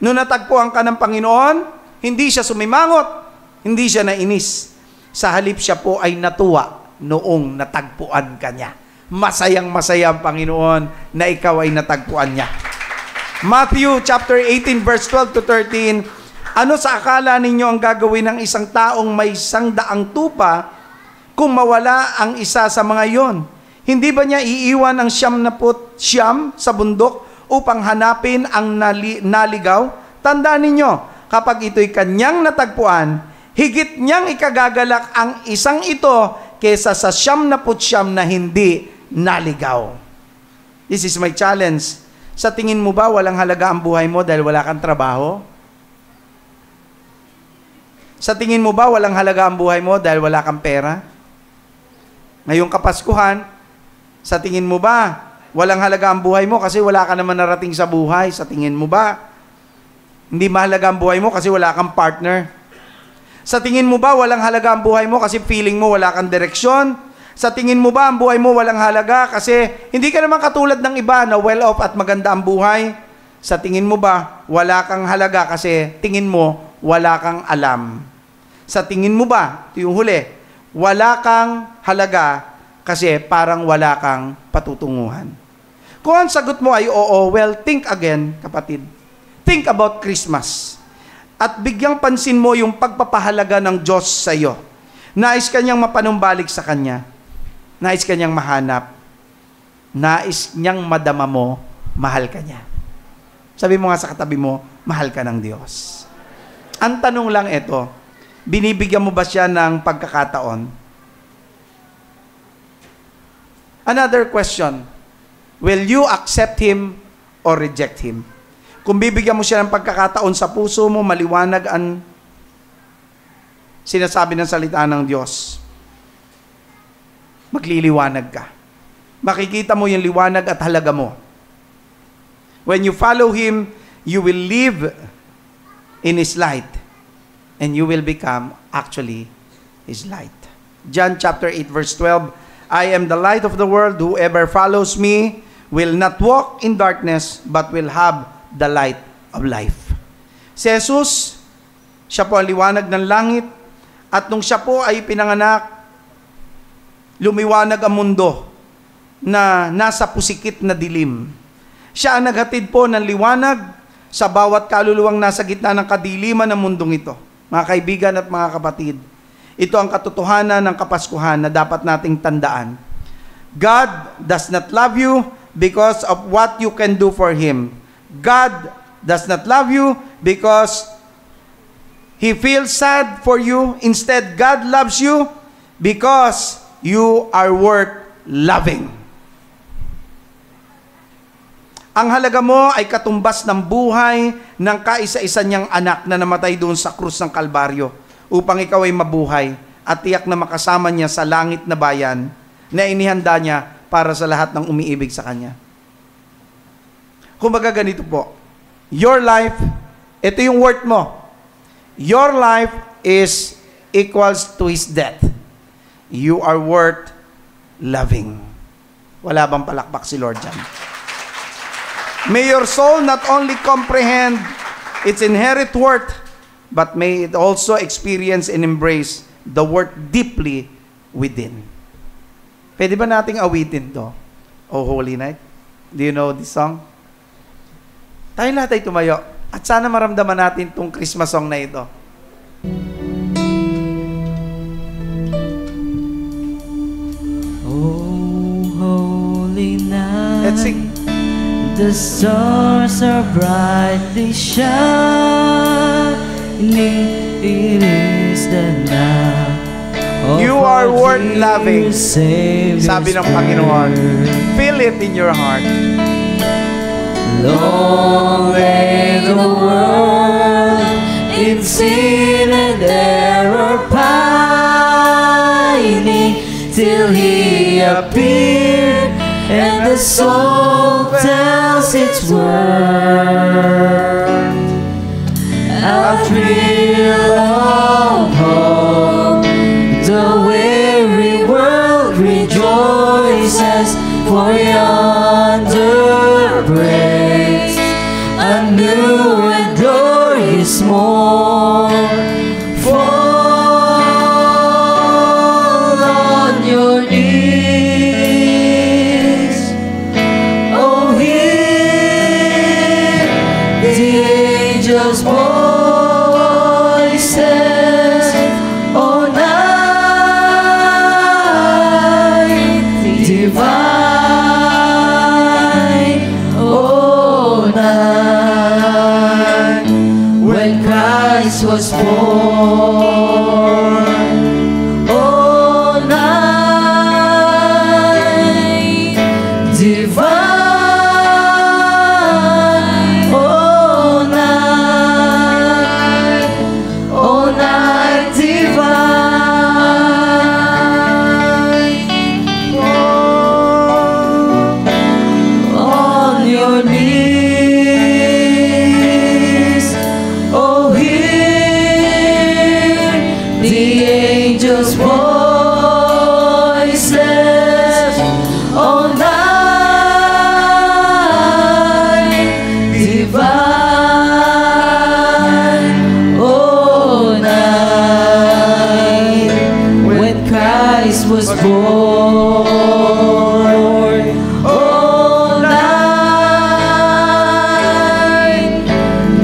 A: Noong natagpuan ka ng Panginoon, hindi siya sumimangot, hindi siya nainis. Sa halip siya po ay natuwa noong natagpuan ka niya. Masayang-masaya ang Panginoon na ikaw ay natagpuan niya. Matthew chapter 18 verse 12 to 13, ano sa akala ninyo ang gagawin ng isang taong may 100 tupa kung mawala ang isa sa mga iyon? Hindi ba niya iiwan ang 99 sa bundok upang hanapin ang naligaw? Tandaan ninyo, kapag ito'y kanyang natagpuan, higit niyang ikagagalak ang isang ito kesa sa 99 na hindi naligaw. This is my challenge. Sa tingin mo ba walang halaga ang buhay mo dahil wala kang trabaho? Sa tingin mo ba walang halaga ang buhay mo dahil wala kang pera? Ngayong Kapaskuhan, sa tingin mo ba walang halaga ang buhay mo kasi wala ka naman narating sa buhay? Sa tingin mo ba hindi mahalaga ang buhay mo kasi wala kang partner? Sa tingin mo ba walang halaga ang buhay mo kasi feeling mo wala kang direksyon? Sa tingin mo ba ang buhay mo walang halaga kasi hindi ka naman katulad ng iba na well-off at maganda ang buhay? Sa tingin mo ba wala kang halaga kasi tingin mo wala kang alam? Sa tingin mo ba, ito yung huli, wala kang halaga kasi parang wala kang patutunguhan? Kung ang sagot mo ay oo, well, think again, kapatid. Think about Christmas. At bigyang pansin mo yung pagpapahalaga ng Diyos sa iyo. Nais kanyang mapanumbalik sa Kanya. Nais kanyang mahanap. Nais niyang madama mo, mahal ka niya. Sabi mo nga sa katabi mo, mahal ka ng Diyos. Ang tanong lang ito, binibigyan mo ba siya ng pagkakataon? Another question, will you accept Him or reject Him? Kung bibigyan mo siya ng pagkakataon sa puso mo, maliwanag ang sinasabi ng salita ng Diyos, magliliwanag ka. Makikita mo yung liwanag at halaga mo. When you follow Him, you will live in His light and you will become actually His light. John chapter 8 verse 12, I am the light of the world. Whoever follows me will not walk in darkness but will have the light of life. Si Jesus, siya po ang liwanag ng langit, at nung siya po ay pinanganak, lumiwanag ang mundo na nasa pusikit na dilim. Siya ang naghatid po ng liwanag sa bawat kaluluwang nasa gitna ng kadiliman ng mundong ito. Mga kaibigan at mga kapatid, ito ang katotohanan ng Kapaskuhan na dapat nating tandaan. God does not love you because of what you can do for Him. God does not love you because He feels sad for you. Instead, God loves you because you are worth loving. Ang halaga mo ay katumbas ng buhay ng kaisa-isa niyang anak na namatay doon sa krus ng Kalbaryo upang ikaw ay mabuhay at tiyak na makasama niya sa langit na bayan na inihanda niya para sa lahat ng umiibig sa Kanya. Kumbaga ganito po, your life, ito yung worth mo. Your life is equals to His death. You are worth loving. Wala bang palakpak si Lord dyan? May your soul not only comprehend its inherent worth, but may it also experience and embrace the worth deeply within. Pwede ba nating awitin to? Oh Holy Night? Do you know this song? Tayo lahat ay tumayo. At sana maramdaman natin itong Christmas song na ito.
B: Oh, holy night.
A: Let's sing.
B: The stars are brightly shining. It is the night of
A: You are
B: our
A: worth
B: dear
A: loving.
B: Savior's
A: Sabi ng Panginoon.
B: birth.
A: Feel it in your heart.
B: Long lay the world in sin and error pining, till He appeared and the soul tells its worth. A thrill of hope, the weary world rejoices, for yonder breaks a new and glorious morn. Fall on your knees, oh hear the angels' voices, oh night divine, oh divine, oh night when Christ was born, oh night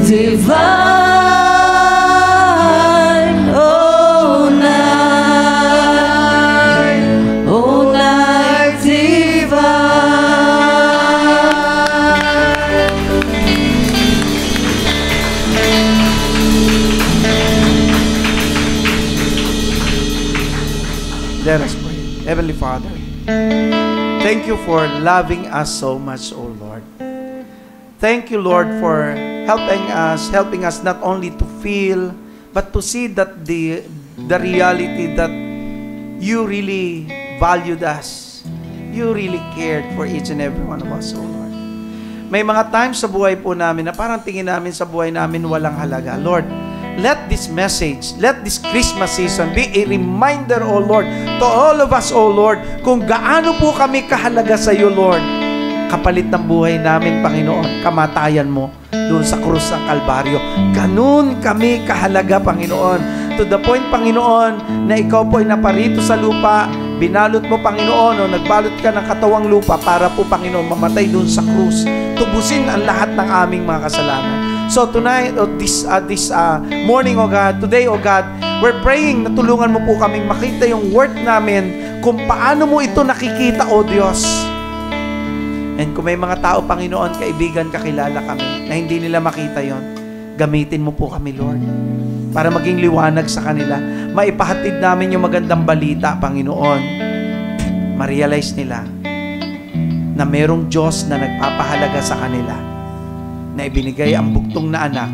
B: divine, oh night divine.
A: Let us pray. Heavenly Father, thank you for loving us so much, O Lord. Thank you, Lord, for helping us not only to feel, but to see that the reality that you really valued us. You really cared for each and every one of us, O Lord. May mga times sa buhay po namin na parang tingin namin sa buhay namin walang halaga. Lord, let this message, let this Christmas season be a reminder, O Lord, to all of us, O Lord, kung gaano po kami kahalaga sa iyo, Lord. Kapalit ng buhay namin, Panginoon, kamatayan mo doon sa krus ng Kalbaryo. Ganun kami kahalaga, Panginoon. To the point, Panginoon, na ikaw po ay naparito sa lupa, binalot mo, Panginoon, o nagbalot ka ng katawang lupa para po, Panginoon, mamatay doon sa krus. Tubusin ang lahat ng aming mga kasalanan. So tonight, or this morning, O God, today, O God, we're praying na tulungan mo po kaming makita yung worth namin kung paano mo ito nakikita, O Diyos. And kung may mga tao, Panginoon, kaibigan, kakilala kami, na hindi nila makita yon, gamitin mo po kami, Lord, para maging liwanag sa kanila. Maipahatid namin yung magandang balita, Panginoon. Ma-realize nila na merong Diyos na nagpapahalaga sa kanila, na ibinigay ang bugtong na anak,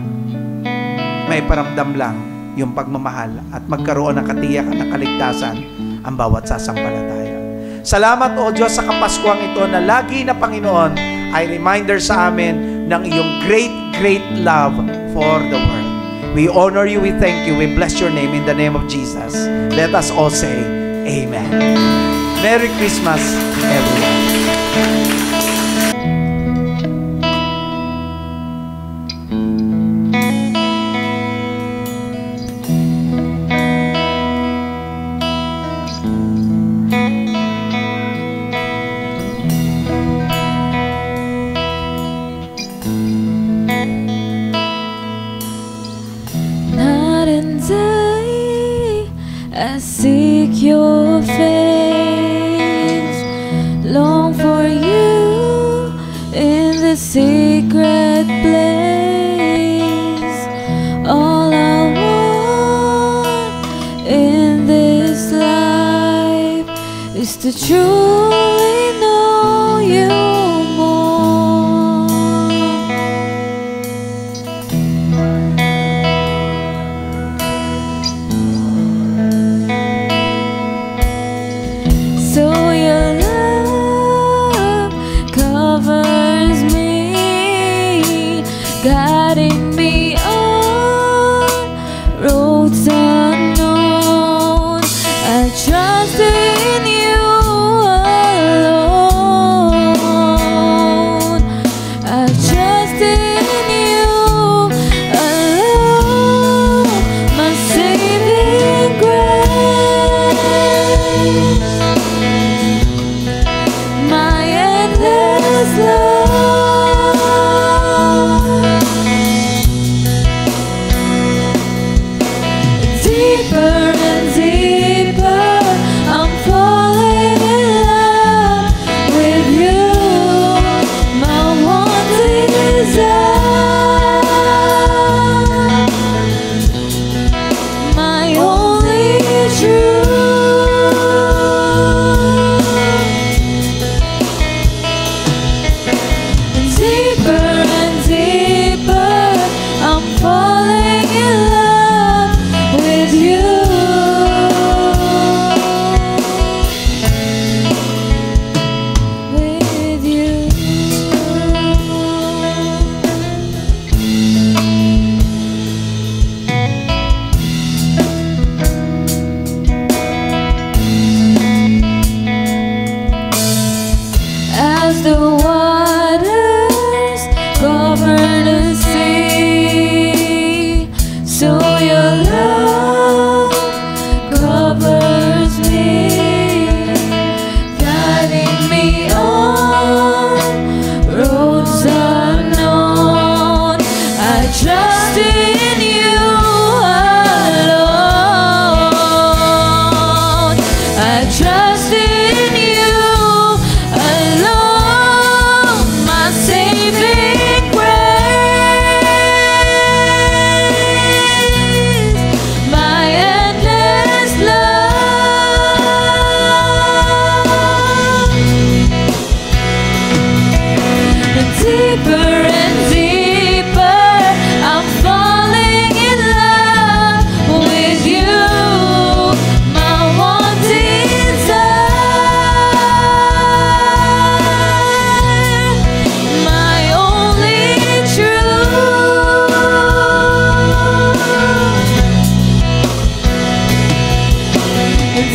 A: may paramdam lang yung pagmamahal at magkaroon ng katiyakan ng kaligtasan ang bawat sasampalataya. Salamat, O Diyos, sa Kapaskuhang ito na lagi na, Panginoon, ay reminder sa amin ng iyong great, great love for the world. We honor you, we thank you, we bless your name in the name of Jesus. Let us all say, Amen. Merry Christmas, everyone.
C: I seek your face, long for you in the secret place. All I want in this life is to truly know you more. So your love covers me, guiding me on roads unknown. I trust in you alone. I trust in you alone, my saving grace. My endless love, deep over the sea. So your love covers me, guiding me on roads unknown. I trust in you alone. I trust in you alone, my saving grace, my endless love. Deeper and deeper, I'm falling in love with you, my one desire, my only truth.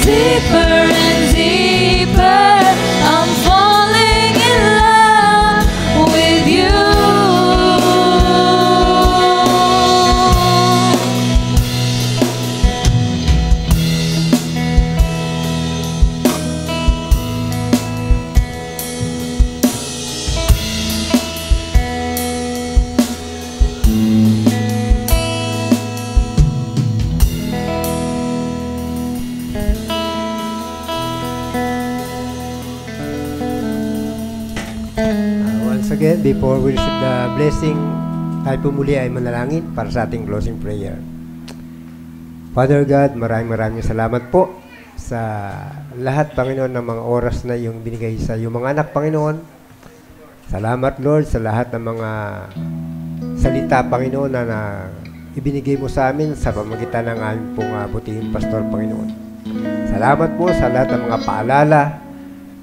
C: Deeper and deeper, I'm falling in love with you.
F: Once again, before we receive the blessing, tayo po muli ay manalangin para sa ating closing prayer. Father God, maraming salamat po sa lahat, Panginoon, ng mga oras na iyong binigay sa iyong mga anak, Panginoon. Salamat, Lord, sa lahat ng mga salita, Panginoon, na ibinigay mo sa amin sa pamagitan ng aming pong butihing pastor, Panginoon. Salamat po sa lahat ng mga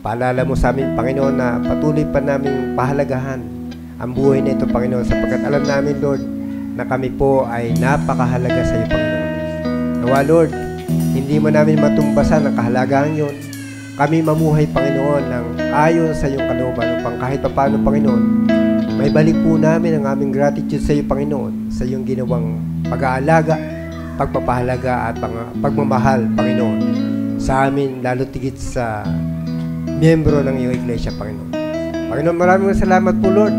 F: paalala mo sa amin, Panginoon, na patuloy pa namin pahalagahan ang buhay na ito, Panginoon, sapagkat alam namin, Lord, na kami po ay napakahalaga sa iyo, Panginoon. Nawa, Lord, hindi mo namin matumbasan ang kahalagahan yun. Kami mamuhay, Panginoon, ng ayon sa iyong kalooban upang kahit paano, Panginoon, may balik po namin ang aming gratitude sa iyo, Panginoon, sa iyong ginawang pag-aalaga, pagpapahalaga at pagmamahal, Panginoon, sa amin, lalo tigit sa miyembro ng iyong iglesia, Panginoon. Panginoon, maraming salamat po, Lord,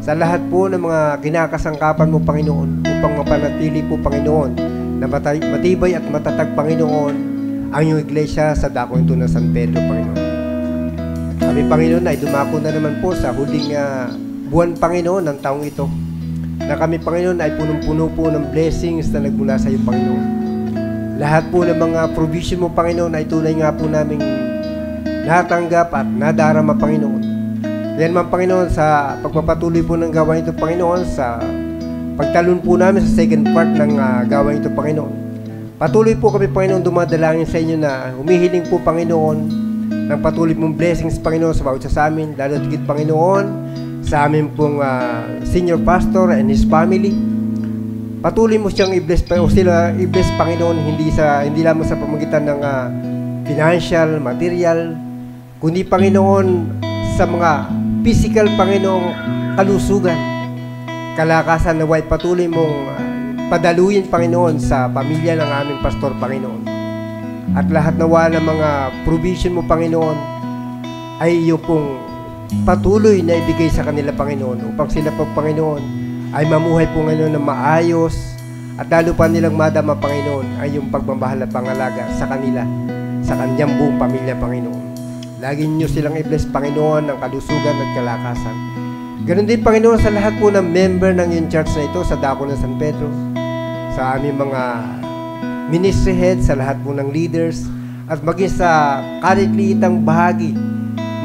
F: sa lahat po ng mga kinakasangkapan mo, Panginoon, upang mapanatili po, Panginoon, na matibay at matatag, Panginoon, ang iyong iglesia sa dakong ito ng San Pedro, Panginoon. Kami, Panginoon, ay dumako na naman po sa huling buwan, Panginoon, ng taong ito, na kami, Panginoon, ay punong-puno po ng blessings na nagmula sa iyo, Panginoon. Lahat po ng mga provision mo, Panginoon, ay tunay nga po naming natanggap at nadarama, Panginoon. Yan man, Panginoon, sa pagpapatuloy po ng gawain ito, Panginoon, sa pagtalon po namin sa second part ng gawain ito, Panginoon. Patuloy po kami, Panginoon, dumadalangin sa inyo na humihiling po, Panginoon, ng patuloy mong blessings, Panginoon, sa bawat sa amin, lalo tigit, Panginoon, sa amin pong senior pastor and his family. Patuloy mo siyang i-bless, Panginoon, hindi lamang sa pamagitan ng financial, material, kundi, Panginoon, sa mga physical, Panginoong kalusugan, kalakasan, na way patuloy mong padaluyin, Panginoon, sa pamilya ng aming pastor, Panginoon. At lahat nawa ng mga provision mo, Panginoon, ay iyo pong patuloy na ibigay sa kanila, Panginoon, upang sila po, Panginoon, ay mamuhay po ngayon na maayos at lalo pa nilang madama, Panginoon, ay yung pagmamahal at pangalaga sa kanila, sa kanyang buong pamilya, Panginoon. Lagi niyo silang i-bless, Panginoon, ng kalusugan at kalakasan. Ganon din, Panginoon, sa lahat po ng member ng yung church na ito sa Dako ng San Pedro, sa aming mga ministry heads, sa lahat po ng leaders, at maging sa kahit-liitang bahagi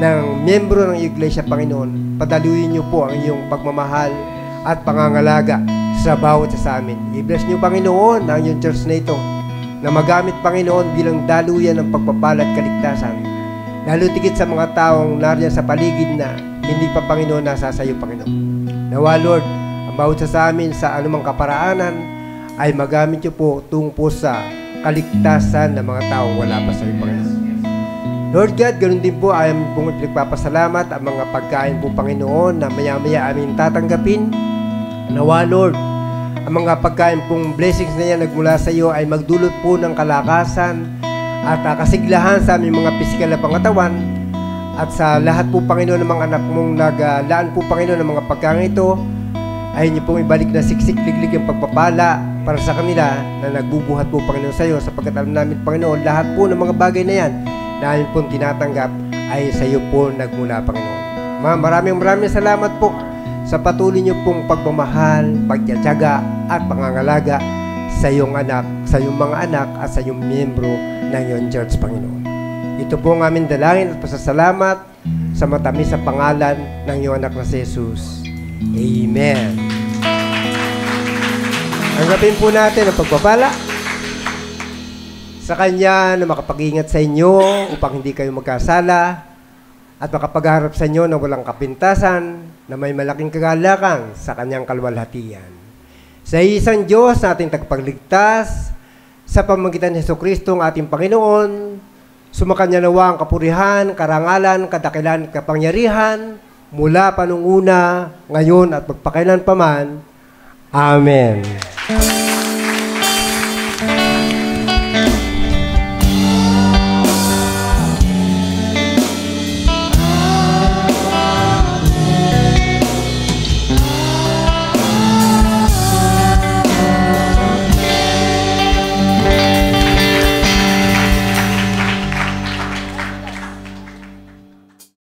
F: ng membro ng Iglesia, Panginoon, padaluyin niyo po ang iyong pagmamahal at pangangalaga sa bawat sa amin. I-bless niyo, Panginoon, ang iyong church na ito, na magamit, Panginoon, bilang daluyan ng pagpapala at kaligtasan, lalo tigit sa mga taong nariyan sa paligid na hindi pa, Panginoon, nasa sa iyo, Panginoon. Nawa, Lord, ang bawat sa amin sa anumang kaparaanan ay magamit niyo po tungo po sa kaligtasan ng mga taong wala pa sa iyo, Panginoon. Lord God, ganoon din po ay pong pinagpapasalamat ang mga pagkain po, Panginoon, na maya-maya aming tatanggapin Nawa, Lord, ang mga pagkain pong blessings na yan nagmula sa iyo ay magdulot po ng kalakasan at kasiglahan sa aming mga pisikal na pangatawan at sa lahat po, Panginoon, ng mga anak mong naglaan po, Panginoon, ng mga pagkain ito ay niyo pong ibalik na siksik, liglig ang pagpapala para sa kanila na nagbubuhat po, Panginoon, sa iyo sapagkat alam namin, Panginoon, lahat po ng mga bagay na yan na amin pong tinatanggap ay sa iyo po nagmula, Panginoon. Maraming salamat po sa patuloy niyo pong pagmamahal, pagtyatsyaga at pangangalaga sa iyong anak, sa iyong mga anak at sa iyong miyembro ng iyong church, Panginoon. Ito po ang aming dalangin at pasasalamat sa matamis sa pangalan ng iyong anak na si Jesus. Amen. Tanggapin po natin ang pagpapala sa Kanya na makapag-ingat sa inyo upang hindi kayo magkasala at makapagharap sa inyo na walang kapintasan na may malaking kagalakan sa Kanyang kalwalhatian. Sa isang Diyos na ating tagapagligtas, sa pamamagitan ni Jesucristo ang ating Panginoon, sumakanya nawa ang kapurihan, karangalan, kadakilan, kapangyarihan, mula pa nung una, ngayon at magpakailan paman. Amen.